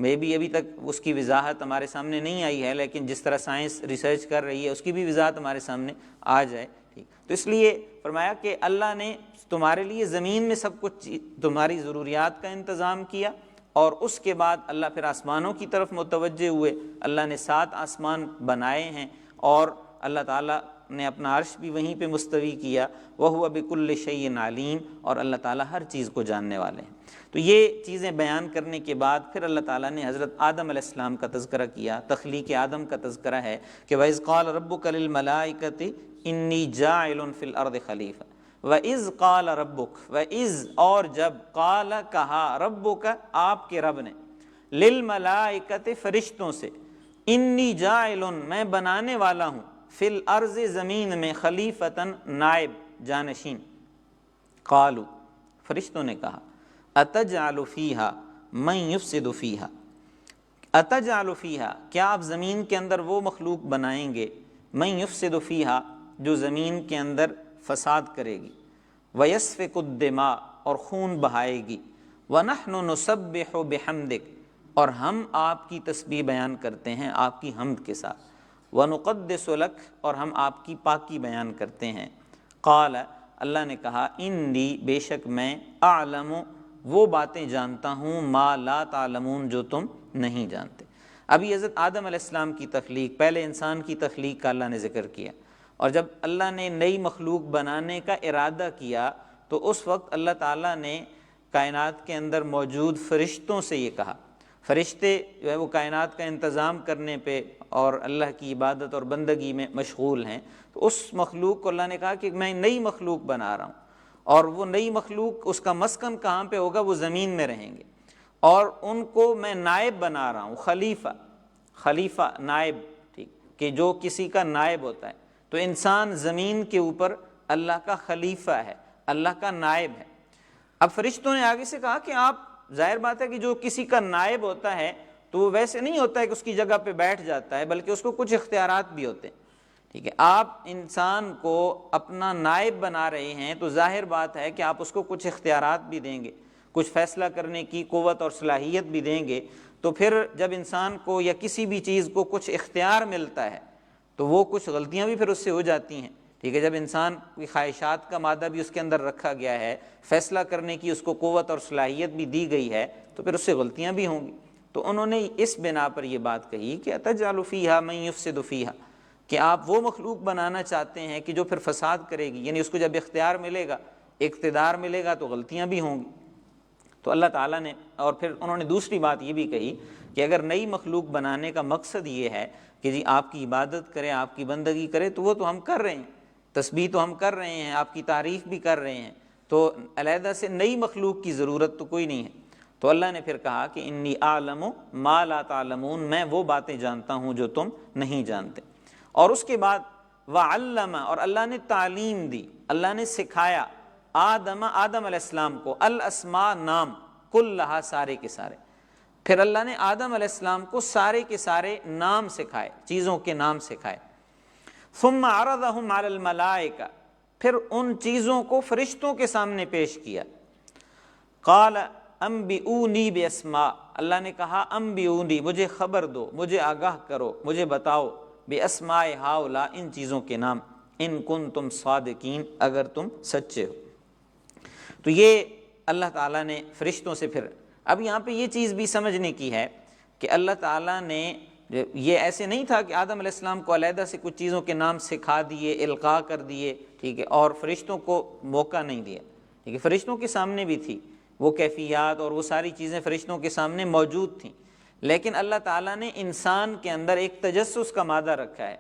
میں بھی ابھی تک اس کی وضاحت ہمارے سامنے نہیں آئی ہے، لیکن جس طرح سائنس ریسرچ کر رہی ہے اس کی بھی وضاحت ہمارے سامنے آ جائے، ٹھیک۔ تو اس لیے فرمایا کہ اللہ نے تمہارے لیے زمین میں سب کچھ تمہاری ضروریات کا انتظام کیا، اور اس کے بعد اللہ پھر آسمانوں کی طرف متوجہ ہوئے، اللہ نے 7 آسمان بنائے ہیں، اور اللہ تعالیٰ نے اپنا عرش بھی وہیں پہ مستوی کیا، وَهُوَ بِكُلِّ شَيْءٍ عَلِيمٌ، اور اللہ تعالیٰ ہر چیز کو جاننے والے ہیں۔ تو یہ چیزیں بیان کرنے کے بعد پھر اللہ تعالیٰ نے حضرت آدم علیہ السلام کا تذکرہ کیا، تخلیق آدم کا تذکرہ ہے کہ وَإِذْ قَالَ رَبُّكَ لِلْمَلَائِكَةِ إِنِّي جَاعِلٌ فِي الْأَرْضِ خَلِيفَةً، وَإِذْ قَالَ رَبُّكَ، وَإِذْ اور جب، قال کہا، ربک آپ کے رب نے، للملائکۃ فرشتوں سے، انی جاعل میں بنانے والا ہوں، فی الارض زمین میں، خلیفتاً نائب جانشین۔ قالوا فرشتوں نے کہا، اتجعل فیہا من یفسد فیہا، اتجعل فیہا کیا آپ زمین کے اندر وہ مخلوق بنائیں گے، من یفسد فیہا جو زمین کے اندر فساد کرے گی، ویسفک الدماء اور خون بہائے گی، ونحن نسبح بحمدک اور ہم آپ کی تسبیح بیان کرتے ہیں آپ کی حمد کے ساتھ، ونقدس لک اور ہم آپ کی پاکی بیان کرتے ہیں۔ قال اللہ نے کہا، انی بے شک میں، اعلم وہ باتیں جانتا ہوں، ما لا تعلمون جو تم نہیں جانتے۔ ابھی حضرت آدم علیہ السلام کی تخلیق، پہلے انسان کی تخلیق کا اللہ نے ذکر کیا، اور جب اللہ نے نئی مخلوق بنانے کا ارادہ کیا تو اس وقت اللہ تعالیٰ نے کائنات کے اندر موجود فرشتوں سے یہ کہا۔ فرشتے جو ہے وہ کائنات کا انتظام کرنے پہ اور اللہ کی عبادت اور بندگی میں مشغول ہیں، تو اس مخلوق کو اللہ نے کہا کہ میں نئی مخلوق بنا رہا ہوں، اور وہ نئی مخلوق اس کا مسکن کہاں پہ ہوگا، وہ زمین میں رہیں گے، اور ان کو میں نائب بنا رہا ہوں، خلیفہ نائب، ٹھیک، کہ جو کسی کا نائب ہوتا ہے، تو انسان زمین کے اوپر اللہ کا خلیفہ ہے، اللہ کا نائب ہے۔ اب فرشتوں نے آگے سے کہا کہ آپ، ظاہر بات ہے کہ جو کسی کا نائب ہوتا ہے تو وہ ویسے نہیں ہوتا ہے کہ اس کی جگہ پہ بیٹھ جاتا ہے، بلکہ اس کو کچھ اختیارات بھی ہوتے ہیں، ٹھیک ہے۔ آپ انسان کو اپنا نائب بنا رہے ہیں تو ظاہر بات ہے کہ آپ اس کو کچھ اختیارات بھی دیں گے، کچھ فیصلہ کرنے کی قوت اور صلاحیت بھی دیں گے، تو پھر جب انسان کو یا کسی بھی چیز کو کچھ اختیار ملتا ہے تو وہ کچھ غلطیاں بھی پھر اس سے ہو جاتی ہیں، ٹھیک ہے۔ جب انسان کی خواہشات کا مادہ بھی اس کے اندر رکھا گیا ہے، فیصلہ کرنے کی اس کو قوت اور صلاحیت بھی دی گئی ہے، تو پھر اس سے غلطیاں بھی ہوں گی۔ تو انہوں نے اس بنا پر یہ بات کہی کہ اتجعل فیہا من یفسد فیہا، کہ آپ وہ مخلوق بنانا چاہتے ہیں کہ جو پھر فساد کرے گی، یعنی اس کو جب اختیار ملے گا، اقتدار ملے گا، تو غلطیاں بھی ہوں گی۔ تو اللہ تعالیٰ نے، اور پھر انہوں نے دوسری بات یہ بھی کہی کہ اگر نئی مخلوق بنانے کا مقصد یہ ہے کہ جی آپ کی عبادت کرے، آپ کی بندگی کرے، تو وہ تو ہم کر رہے ہیں، تسبیح تو ہم کر رہے ہیں، آپ کی تعریف بھی کر رہے ہیں، تو علیحدہ سے نئی مخلوق کی ضرورت تو کوئی نہیں ہے۔ تو اللہ نے پھر کہا کہ انی اعلم ما لا تعلمون، میں وہ باتیں جانتا ہوں جو تم نہیں جانتے۔ اور اس کے بعد وعلم، اور اللہ نے تعلیم دی، اللہ نے سکھایا، آدم علیہ السلام کو، الاسماء نام، کلھا سارے کے سارے۔ پھر اللہ نے آدم علیہ السلام کو سارے کے سارے نام سکھائے، چیزوں کے نام سکھائے۔ ثم عرضهم علی الملائکہ، پھر ان چیزوں کو فرشتوں کے سامنے پیش کیا۔ قال انبئونی باسماء، اللہ نے کہا انبئونی، مجھے خبر دو، مجھے آگاہ کرو، مجھے بتاؤ، باسماء ہؤلاء، ان چیزوں کے نام، ان کنتم صادقین، اگر تم سچے ہو۔ تو یہ اللہ تعالیٰ نے فرشتوں سے، پھر اب یہاں پہ یہ چیز بھی سمجھنے کی ہے کہ اللہ تعالیٰ نے یہ ایسے نہیں تھا کہ آدم علیہ السلام کو علیحدہ سے کچھ چیزوں کے نام سکھا دیے، القاء کر دیے، ٹھیک ہے، اور فرشتوں کو موقع نہیں دیا، ٹھیک ہے۔ فرشتوں کے سامنے بھی تھی وہ کیفیات اور وہ ساری چیزیں فرشتوں کے سامنے موجود تھیں، لیکن اللہ تعالیٰ نے انسان کے اندر ایک تجسس کا مادہ رکھا ہے،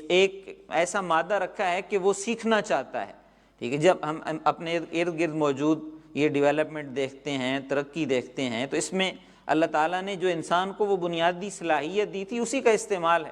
ایک ایسا مادہ رکھا ہے کہ وہ سیکھنا چاہتا ہے، ٹھیک ہے۔ جب ہم اپنے ارد گرد موجود یہ ڈیولپمنٹ دیکھتے ہیں، ترقی دیکھتے ہیں، تو اس میں اللہ تعالیٰ نے جو انسان کو وہ بنیادی صلاحیت دی تھی اسی کا استعمال ہے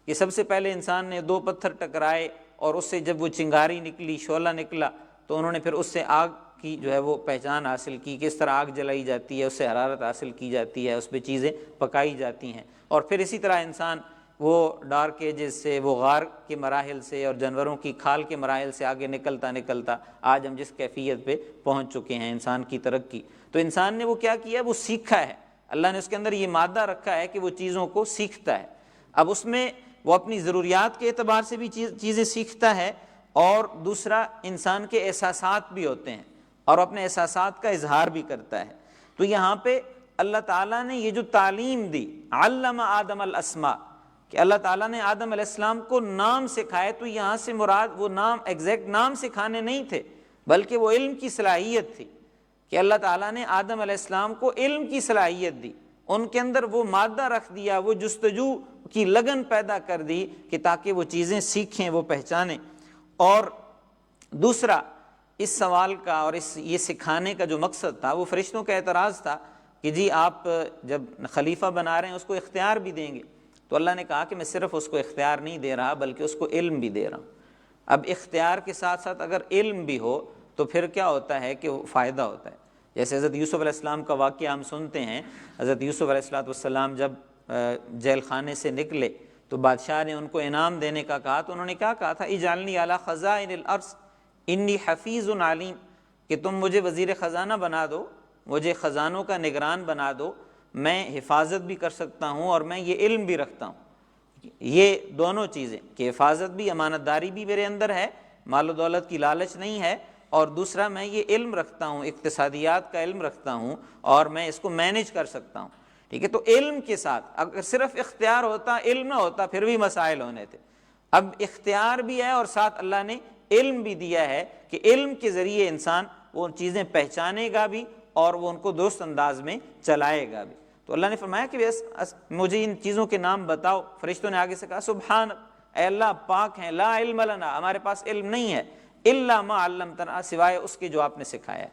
کہ سب سے پہلے انسان نے 2 پتھر ٹکرائے، اور اس سے جب وہ چنگاری نکلی، شعلہ نکلا، تو انہوں نے پھر اس سے آگ کی جو ہے وہ پہچان حاصل کی، کس طرح آگ جلائی جاتی ہے، اس سے حرارت حاصل کی جاتی ہے، اس پہ چیزیں پکائی جاتی ہیں، اور پھر اسی طرح انسان وہ ڈارک ایجز سے، وہ غار کے مراحل سے اور جانوروں کی کھال کے مراحل سے آگے نکلتا آج ہم جس کیفیت پہ پہنچ چکے ہیں، انسان کی ترقی۔ تو انسان نے وہ کیا کیا، وہ سیکھا ہے، اللہ نے اس کے اندر یہ مادہ رکھا ہے کہ وہ چیزوں کو سیکھتا ہے۔ اب اس میں وہ اپنی ضروریات کے اعتبار سے بھی چیزیں سیکھتا ہے، اور دوسرا انسان کے احساسات بھی ہوتے ہیں، اور اپنے احساسات کا اظہار بھی کرتا ہے۔ تو یہاں پہ اللہ تعالیٰ نے یہ جو تعلیم دی، علم آدم الاسماء، کہ اللہ تعالیٰ نے آدم علیہ السلام کو نام سکھائے، تو یہاں سے مراد وہ نام، ایگزیکٹ نام سکھانے نہیں تھے، بلکہ وہ علم کی صلاحیت تھی کہ اللہ تعالیٰ نے آدم علیہ السلام کو علم کی صلاحیت دی، ان کے اندر وہ مادہ رکھ دیا، وہ جستجو کی لگن پیدا کر دی کہ تاکہ وہ چیزیں سیکھیں، وہ پہچانیں۔ اور دوسرا اس سوال کا اور یہ سکھانے کا جو مقصد تھا وہ فرشتوں کا اعتراض تھا کہ جی آپ جب خلیفہ بنا رہے ہیں اس کو اختیار بھی دیں گے، تو اللہ نے کہا کہ میں صرف اس کو اختیار نہیں دے رہا بلکہ اس کو علم بھی دے رہا ہوں۔ اب اختیار کے ساتھ ساتھ اگر علم بھی ہو تو پھر کیا ہوتا ہے کہ وہ فائدہ ہوتا ہے۔ جیسے حضرت یوسف علیہ السلام کا واقعہ ہم سنتے ہیں، حضرت یوسف علیہ السلام جب جیل خانے سے نکلے تو بادشاہ نے ان کو انعام دینے کا کہا، تو انہوں نے کیا کہا تھا، اجعلنی علی خزائن الارض انی حفیظ علیم، کہ تم مجھے وزیر خزانہ بنا دو، مجھے خزانوں کا نگران بنا دو، میں حفاظت بھی کر سکتا ہوں اور میں یہ علم بھی رکھتا ہوں۔ یہ دونوں چیزیں کہ حفاظت بھی، امانت داری بھی میرے اندر ہے، مال و دولت کی لالچ نہیں ہے، اور دوسرا میں یہ علم رکھتا ہوں، اقتصادیات کا علم رکھتا ہوں اور میں اس کو مینیج کر سکتا ہوں۔ ٹھیک ہے، تو علم کے ساتھ، اگر صرف اختیار ہوتا علم نہ ہوتا پھر بھی مسائل ہونے تھے۔ اب اختیار بھی ہے اور ساتھ اللہ نے علم بھی دیا ہے کہ علم کے ذریعے انسان وہ چیزیں پہچانے گا بھی اور وہ ان کو درست انداز میں چلائے گا بھی۔ تو اللہ نے فرمایا کہ مجھے ان چیزوں کے نام بتاؤ۔ فرشتوں نے آگے سے کہا سبحان، اے اللہ پاک ہیں، لا علم لنا، ہمارے پاس علم نہیں ہے، الا ما علمتنا، سوائے اس کے جو آپ نے سکھایا۔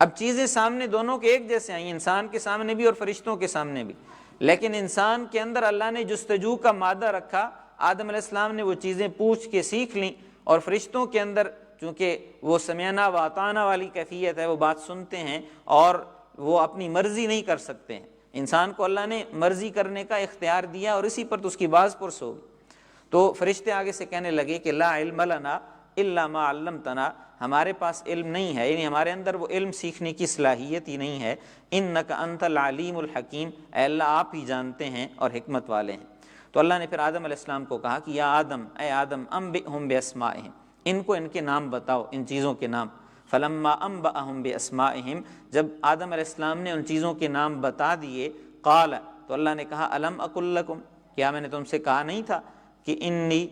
اب چیزیں سامنے دونوں کے ایک جیسے آئیں، انسان کے سامنے بھی اور فرشتوں کے سامنے بھی، لیکن انسان کے اندر اللہ نے جستجو کا مادہ رکھا، آدم علیہ السلام نے وہ چیزیں پوچھ کے سیکھ لیں، اور فرشتوں کے اندر چونکہ وہ سمعنا و اطعنا والی کیفیت ہے، وہ بات سنتے ہیں اور وہ اپنی مرضی نہیں کر سکتے ہیں۔ انسان کو اللہ نے مرضی کرنے کا اختیار دیا اور اسی پر تو اس کی باز پرس ہوگی۔ تو فرشتے آگے سے کہنے لگے کہ لا علم لنا الا ما علمتنا، ہمارے پاس علم نہیں ہے، یعنی ہمارے اندر وہ علم سیکھنے کی صلاحیت ہی نہیں ہے۔ انک انت العلیم الحکیم، اے اللہ آپ ہی جانتے ہیں اور حکمت والے ہیں۔ تو اللہ نے پھر آدم علیہ السلام کو کہا کہ یا آدم، اے آدم، انبئہم باسمائہم، ان کو ان کے نام بتاؤ، ان چیزوں کے نام۔ فلما انبأہم باسمائہم، جب آدم علیہ السلام نے ان چیزوں کے نام بتا دیے، قال، تو اللہ نے کہا الم اقل لکم، کیا میں نے تم سے کہا نہیں تھا کہ انی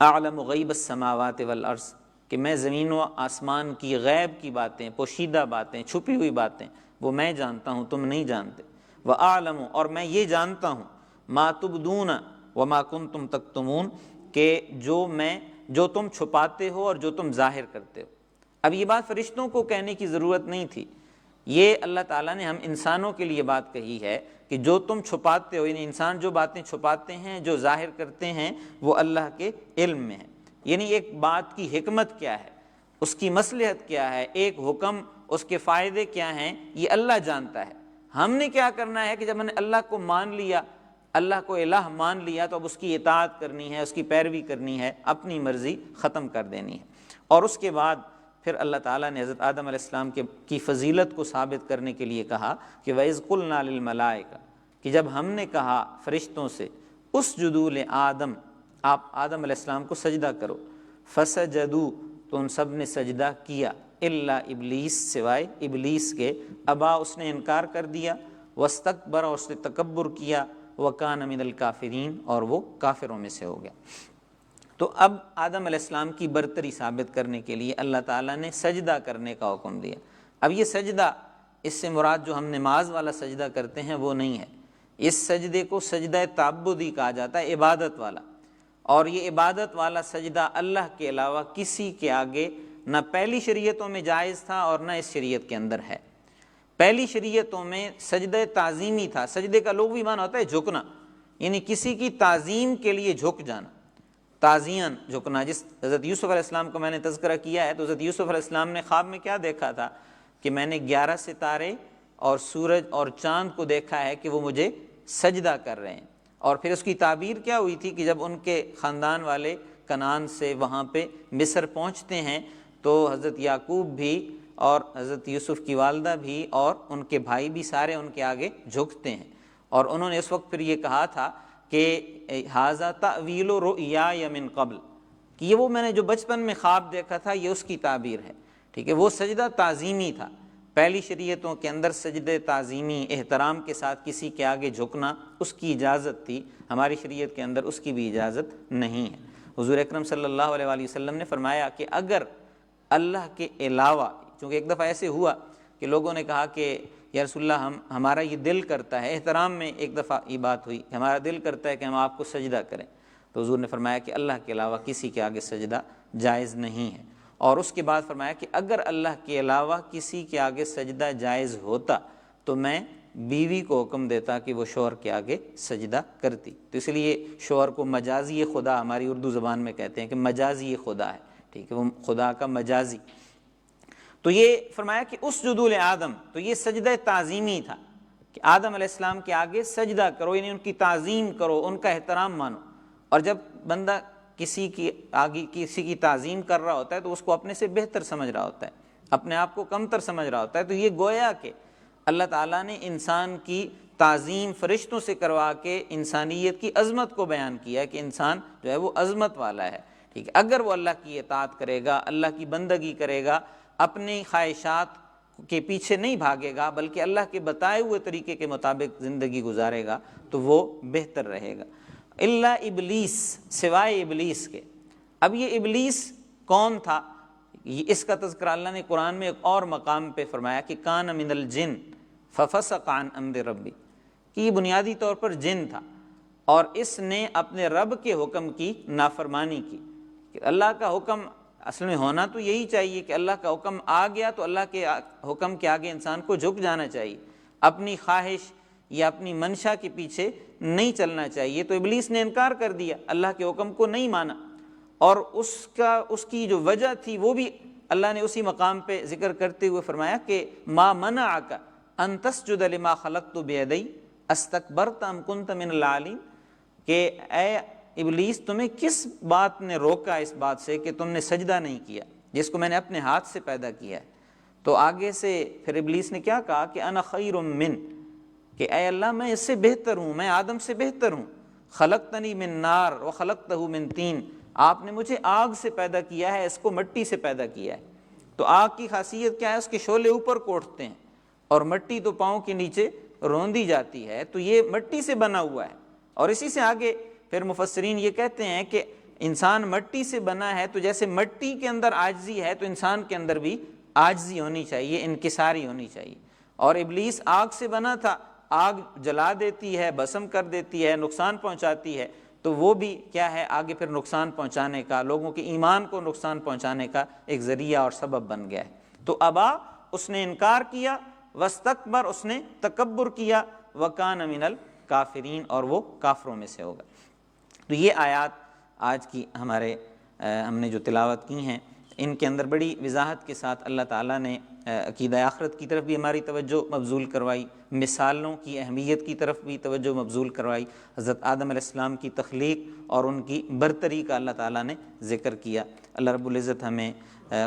اعلم غیب السماوات والارض، کہ میں زمین و آسمان کی غیب کی باتیں، پوشیدہ باتیں، چھپی ہوئی باتیں وہ میں جانتا ہوں، تم نہیں جانتے۔ وَأَعْلَمُ، اور میں یہ جانتا ہوں، مَا تُبْدُونَ وَمَا كُنْتُمْ تَكْتُمُونَ، کہ جو تم چھپاتے ہو اور جو تم ظاہر کرتے ہو۔ اب یہ بات فرشتوں کو کہنے کی ضرورت نہیں تھی، یہ اللہ تعالیٰ نے ہم انسانوں کے لیے بات کہی ہے کہ جو تم چھپاتے ہو، یعنی انسان جو باتیں چھپاتے ہیں، جو ظاہر کرتے ہیں، وہ اللہ کے علم میں ہے۔ یعنی ایک بات کی حکمت کیا ہے، اس کی مصلحت کیا ہے، ایک حکم اس کے فائدے کیا ہیں، یہ اللہ جانتا ہے۔ ہم نے کیا کرنا ہے کہ جب ہم نے اللہ کو مان لیا، اللہ کو الہ مان لیا، تو اب اس کی اطاعت کرنی ہے، اس کی پیروی کرنی ہے، اپنی مرضی ختم کر دینی ہے۔ اور اس کے بعد پھر اللہ تعالیٰ نے حضرت آدم علیہ السلام کی فضیلت کو ثابت کرنے کے لیے کہا کہ وَإِذْ قُلْنَا لِلْمَلَائِكَةِ، کہ جب ہم نے کہا فرشتوں سے اسجدوا لآدم، آپ آدم علیہ السلام کو سجدہ کرو، فسجدوا، تو ان سب نے سجدہ کیا، الا ابلیس، سوائے ابلیس کے، ابا، اس نے انکار کر دیا، واستکبر، اور اس نے تکبر کیا، وکان من الکافرین، اور وہ کافروں میں سے ہو گیا۔ تو اب آدم علیہ السلام کی برتری ثابت کرنے کے لیے اللہ تعالیٰ نے سجدہ کرنے کا حکم دیا۔ اب یہ سجدہ، اس سے مراد جو ہم نماز والا سجدہ کرتے ہیں وہ نہیں ہے، اس سجدے کو سجدہ تعبدی کہا جاتا ہے، عبادت والا۔ اور یہ عبادت والا سجدہ اللہ کے علاوہ کسی کے آگے نہ پہلی شریعتوں میں جائز تھا اور نہ اس شریعت کے اندر ہے۔ پہلی شریعتوں میں سجدہ تعظیمی تھا، سجدے کا لغوی معنی ہوتا ہے جھکنا، یعنی کسی کی تعظیم کے لیے جھک جانا، تعظیماً جھکنا۔ جس حضرت یوسف علیہ السلام کو میں نے تذکرہ کیا ہے، تو حضرت یوسف علیہ السلام نے خواب میں کیا دیکھا تھا کہ میں نے 11 ستارے اور سورج اور چاند کو دیکھا ہے کہ وہ مجھے سجدہ کر رہے ہیں۔ اور پھر اس کی تعبیر کیا ہوئی تھی کہ جب ان کے خاندان والے کنعان سے وہاں پہ مصر پہنچتے ہیں تو حضرت یعقوب بھی اور حضرت یوسف کی والدہ بھی اور ان کے بھائی بھی سارے ان کے آگے جھکتے ہیں، اور انہوں نے اس وقت پھر یہ کہا تھا کہ ھذا تأویل رؤیای من قبل، کہ یہ وہ میں نے جو بچپن میں خواب دیکھا تھا یہ اس کی تعبیر ہے۔ ٹھیک ہے، وہ سجدہ تعظیمی تھا۔ پہلی شریعتوں کے اندر سجدہ تعظیمی، احترام کے ساتھ کسی کے آگے جھکنا، اس کی اجازت تھی، ہماری شریعت کے اندر اس کی بھی اجازت نہیں ہے۔ حضور اکرم صلی اللہ علیہ وآلہ وسلم نے فرمایا کہ اگر اللہ کے علاوہ، چونکہ ایک دفعہ ایسے ہوا کہ لوگوں نے کہا کہ یا رسول اللہ ہمارا یہ دل کرتا ہے، احترام میں ایک دفعہ یہ بات ہوئی کہ ہمارا دل کرتا ہے کہ ہم آپ کو سجدہ کریں، تو حضور نے فرمایا کہ اللہ کے علاوہ کسی کے آگے سجدہ جائز نہیں ہے۔ اور اس کے بعد فرمایا کہ اگر اللہ کے علاوہ کسی کے آگے سجدہ جائز ہوتا تو میں بیوی کو حکم دیتا کہ وہ شوہر کے آگے سجدہ کرتی. تو اس لیے شوہر کو مجازی خدا ہماری اردو زبان میں کہتے ہیں کہ مجازی خدا ہے، ٹھیک ہے، وہ خدا کا مجازی. تو یہ فرمایا کہ اس جدول آدم، تو یہ سجدہ تعظیمی تھا کہ آدم علیہ السلام کے آگے سجدہ کرو، یعنی ان کی تعظیم کرو، ان کا احترام مانو. اور جب بندہ کسی کی آگے کسی کی تعظیم کر رہا ہوتا ہے تو اس کو اپنے سے بہتر سمجھ رہا ہوتا ہے، اپنے آپ کو کمتر سمجھ رہا ہوتا ہے. تو یہ گویا کہ اللہ تعالیٰ نے انسان کی تعظیم فرشتوں سے کروا کے انسانیت کی عظمت کو بیان کیا کہ انسان جو ہے وہ عظمت والا ہے، ٹھیک ہے. اگر وہ اللہ کی اطاعت کرے گا، اللہ کی بندگی کرے گا، اپنی خواہشات کے پیچھے نہیں بھاگے گا بلکہ اللہ کے بتائے ہوئے طریقے کے مطابق زندگی گزارے گا تو وہ بہتر رہے گا. اللہ ابلیس، سوائے ابلیس کے. اب یہ ابلیس کون تھا؟ اس کا تذکرہ اللہ نے قرآن میں ایک اور مقام پہ فرمایا کہ کان من الجن ففسق عن امر ربی، کہ یہ بنیادی طور پر جن تھا اور اس نے اپنے رب کے حکم کی نافرمانی کی. کہ اللہ کا حکم اصل میں ہونا تو یہی چاہیے کہ اللہ کا حکم آ گیا تو اللہ کے حکم کے آگے انسان کو جھک جانا چاہیے، اپنی خواہش یا اپنی منشا کے پیچھے نہیں چلنا چاہیے. تو ابلیس نے انکار کر دیا، اللہ کے حکم کو نہیں مانا، اور اس کی جو وجہ تھی وہ بھی اللہ نے اسی مقام پہ ذکر کرتے ہوئے فرمایا کہ ما منعک ان تسجد لما خلقت بیدی استکبرت ام کنت من العالین، کہ اے ابلیس تمہیں کس بات نے روکا اس بات سے کہ تم نے سجدہ نہیں کیا جس کو میں نے اپنے ہاتھ سے پیدا کیا ہے. تو آگے سے پھر ابلیس نے کیا کہا کہ انا خیر من، کہ اے اللہ میں اس سے بہتر ہوں، میں آدم سے بہتر ہوں. خلقتنی من نار وخلقتہ من طین، آپ نے مجھے آگ سے پیدا کیا ہے، اس کو مٹی سے پیدا کیا ہے. تو آگ کی خاصیت کیا ہے؟ اس کے شعلے اوپر کوٹتے ہیں اور مٹی تو پاؤں کے نیچے روندی جاتی ہے، تو یہ مٹی سے بنا ہوا ہے. اور اسی سے آگے پھر مفسرین یہ کہتے ہیں کہ انسان مٹی سے بنا ہے، تو جیسے مٹی کے اندر عاجزی ہے تو انسان کے اندر بھی عاجزی ہونی چاہیے، انکساری ہونی چاہیے. اور ابلیس آگ سے بنا تھا، آگ جلا دیتی ہے، بھسم کر دیتی ہے، نقصان پہنچاتی ہے، تو وہ بھی کیا ہے آگے پھر نقصان پہنچانے کا، لوگوں کے ایمان کو نقصان پہنچانے کا ایک ذریعہ اور سبب بن گیا ہے. تو ابا، اس نے انکار کیا، واستکبر، اس نے تکبر کیا، وکان من الکافرین، اور وہ کافروں میں سے ہوگا. تو یہ آیات آج کی ہم نے جو تلاوت کی ہیں ان کے اندر بڑی وضاحت کے ساتھ اللہ تعالیٰ نے عقیدہ آخرت کی طرف بھی ہماری توجہ مبذول کروائی، مثالوں کی اہمیت کی طرف بھی توجہ مبذول کروائی، حضرت آدم علیہ السلام کی تخلیق اور ان کی برتری کا اللہ تعالیٰ نے ذکر کیا. اللہ رب العزت ہمیں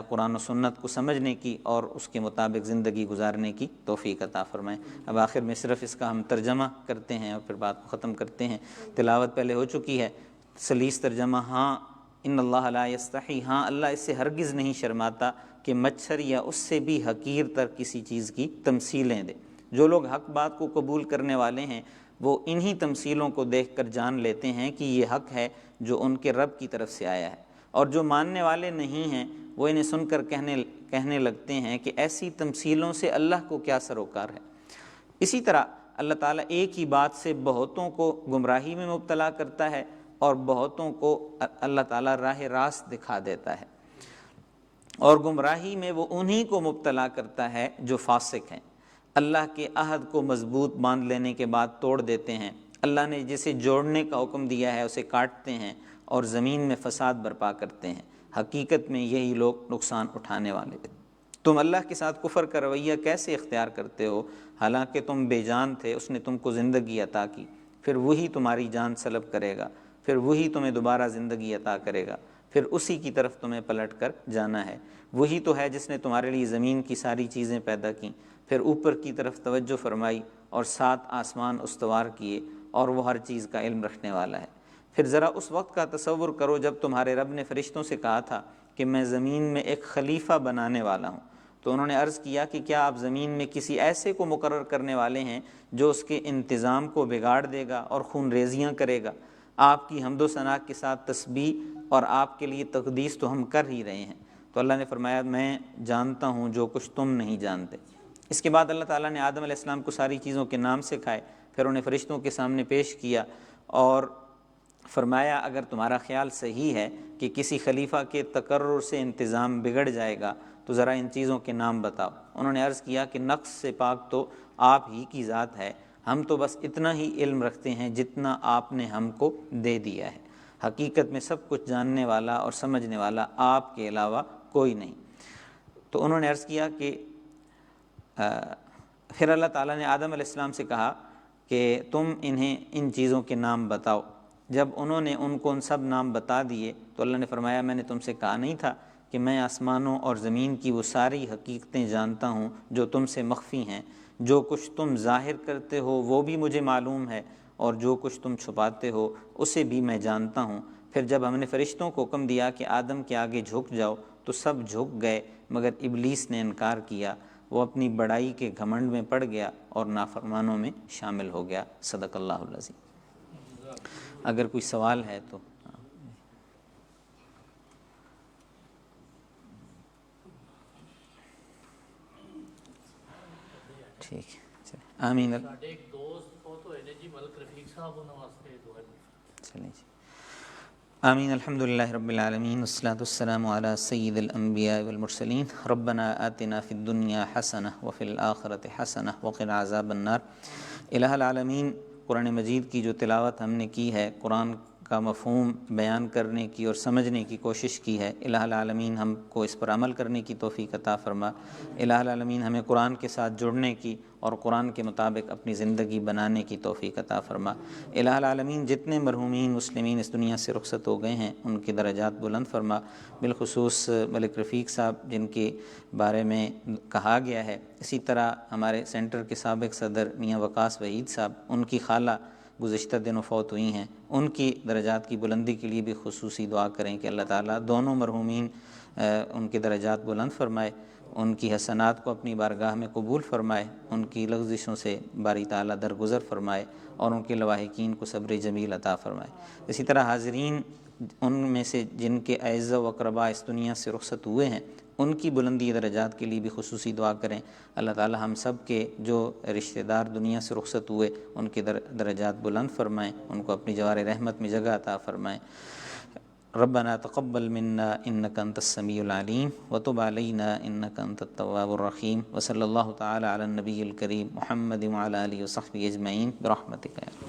قرآن و سنت کو سمجھنے کی اور اس کے مطابق زندگی گزارنے کی توفیق عطا فرمائے. اب آخر میں صرف اس کا ہم ترجمہ کرتے ہیں اور پھر بات کو ختم کرتے ہیں. تلاوت پہلے ہو چکی ہے، سلیس ترجمہ. ہاں ان اللہ لا یستحی، ہاں اللہ اس سے ہرگز نہیں شرماتا کہ مچھر یا اس سے بھی حقیر تر کسی چیز کی تمثیلیں دے. جو لوگ حق بات کو قبول کرنے والے ہیں وہ انہی تمثیلوں کو دیکھ کر جان لیتے ہیں کہ یہ حق ہے جو ان کے رب کی طرف سے آیا ہے. اور جو ماننے والے نہیں ہیں وہ انہیں سن کر کہنے لگتے ہیں کہ ایسی تمثیلوں سے اللہ کو کیا سروکار ہے. اسی طرح اللہ تعالیٰ ایک ہی بات سے بہتوں کو گمراہی میں مبتلا کرتا ہے اور بہتوں کو اللہ تعالیٰ راہ راست دکھا دیتا ہے، اور گمراہی میں وہ انہی کو مبتلا کرتا ہے جو فاسق ہیں، اللہ کے عہد کو مضبوط باندھ لینے کے بعد توڑ دیتے ہیں، اللہ نے جسے جوڑنے کا حکم دیا ہے اسے کاٹتے ہیں اور زمین میں فساد برپا کرتے ہیں. حقیقت میں یہی لوگ نقصان اٹھانے والے ہیں. تم اللہ کے ساتھ کفر کا رویہ کیسے اختیار کرتے ہو؟ حالانکہ تم بے جان تھے، اس نے تم کو زندگی عطا کی، پھر وہی تمہاری جان سلب کرے گا، پھر وہی تمہیں دوبارہ زندگی عطا کرے گا، پھر اسی کی طرف تمہیں پلٹ کر جانا ہے. وہی تو ہے جس نے تمہارے لیے زمین کی ساری چیزیں پیدا کیں، پھر اوپر کی طرف توجہ فرمائی اور 7 آسمان استوار کیے، اور وہ ہر چیز کا علم رکھنے والا ہے. پھر ذرا اس وقت کا تصور کرو جب تمہارے رب نے فرشتوں سے کہا تھا کہ میں زمین میں ایک خلیفہ بنانے والا ہوں. تو انہوں نے عرض کیا کہ کیا آپ زمین میں کسی ایسے کو مقرر کرنے والے ہیں جو اس کے انتظام کو بگاڑ دے گا اور خون ریزیاں کرے گا؟ آپ کی حمد و ثنا کے ساتھ تسبیح اور آپ کے لیے تقدیس تو ہم کر ہی رہے ہیں. تو اللہ نے فرمایا میں جانتا ہوں جو کچھ تم نہیں جانتے. اس کے بعد اللہ تعالیٰ نے آدم علیہ السلام کو ساری چیزوں کے نام سکھائے، پھر انہیں فرشتوں کے سامنے پیش کیا اور فرمایا اگر تمہارا خیال صحیح ہے کہ کسی خلیفہ کے تقرر سے انتظام بگڑ جائے گا تو ذرا ان چیزوں کے نام بتاؤ۔ انہوں نے عرض کیا کہ نقص سے پاک تو آپ ہی کی ذات ہے، ہم تو بس اتنا ہی علم رکھتے ہیں جتنا آپ نے ہم کو دے دیا ہے، حقیقت میں سب کچھ جاننے والا اور سمجھنے والا آپ کے علاوہ کوئی نہیں۔ تو انہوں نے عرض کیا کہ پھر اللہ تعالیٰ نے آدم علیہ السلام سے کہا کہ تم انہیں ان چیزوں کے نام بتاؤ۔ جب انہوں نے ان کو ان سب نام بتا دیے تو اللہ نے فرمایا میں نے تم سے کہا نہیں تھا کہ میں آسمانوں اور زمین کی وہ ساری حقیقتیں جانتا ہوں جو تم سے مخفی ہیں، جو کچھ تم ظاہر کرتے ہو وہ بھی مجھے معلوم ہے اور جو کچھ تم چھپاتے ہو اسے بھی میں جانتا ہوں۔ پھر جب ہم نے فرشتوں کو حکم دیا کہ آدم کے آگے جھک جاؤ تو سب جھک گئے مگر ابلیس نے انکار کیا، وہ اپنی بڑائی کے گھمنڈ میں پڑ گیا اور نافرمانوں میں شامل ہو گیا۔ صدق اللہ العظیم۔ اگر کوئی سوال ہے تو ٹھیک ہے، آمین۔ چلیں جی، آمین۔ الحمدللہ رب العالمین والصلاة والسلام علی سید الانبیاء والمرسلین، ربنا آتنا فی الدنیا حسنہ وفی الآخرۃ حسنہ وقنا عذاب النار۔ الہ العالمین، قرآن مجید کی جو تلاوت ہم نے کی ہے، قرآن کا مفہوم بیان کرنے کی اور سمجھنے کی کوشش کی ہے، الہ العالمین ہم کو اس پر عمل کرنے کی توفیق عطا فرما۔ الہ العالمین ہمیں قرآن کے ساتھ جڑنے کی اور قرآن کے مطابق اپنی زندگی بنانے کی توفیق عطا فرما۔ الہ العالمین جتنے مرحومین مسلمین اس دنیا سے رخصت ہو گئے ہیں ان کے درجات بلند فرما، بالخصوص ملک رفیق صاحب جن کے بارے میں کہا گیا ہے، اسی طرح ہمارے سینٹر کے سابق صدر میاں وقاص وحید صاحب، ان کی خالہ گزشتہ دنوں فوت ہوئی ہیں، ان کی درجات کی بلندی کے لیے بھی خصوصی دعا کریں کہ اللہ تعالیٰ دونوں مرحومین ان کے درجات بلند فرمائے، ان کی حسنات کو اپنی بارگاہ میں قبول فرمائے، ان کی لغزشوں سے باری تعالیٰ درگزر فرمائے اور ان کے لواحقین کو صبر جمیل عطا فرمائے۔ اسی طرح حاضرین ان میں سے جن کے اعزہ و اقربا اس دنیا سے رخصت ہوئے ہیں ان کی بلندی درجات کے لیے بھی خصوصی دعا کریں۔ اللہ تعالی ہم سب کے جو رشتہ دار دنیا سے رخصت ہوئے ان کے درجات بلند فرمائیں، ان کو اپنی جوار رحمت میں جگہ عطا فرمائیں۔ ربنا تقبل منا انك انت السميع العليم وتب علينا انك انت التواب الرحيم، وصلى الله تعالى على النبي الكريم محمد وعلى اله وصحبه اجمعين برحمتك يا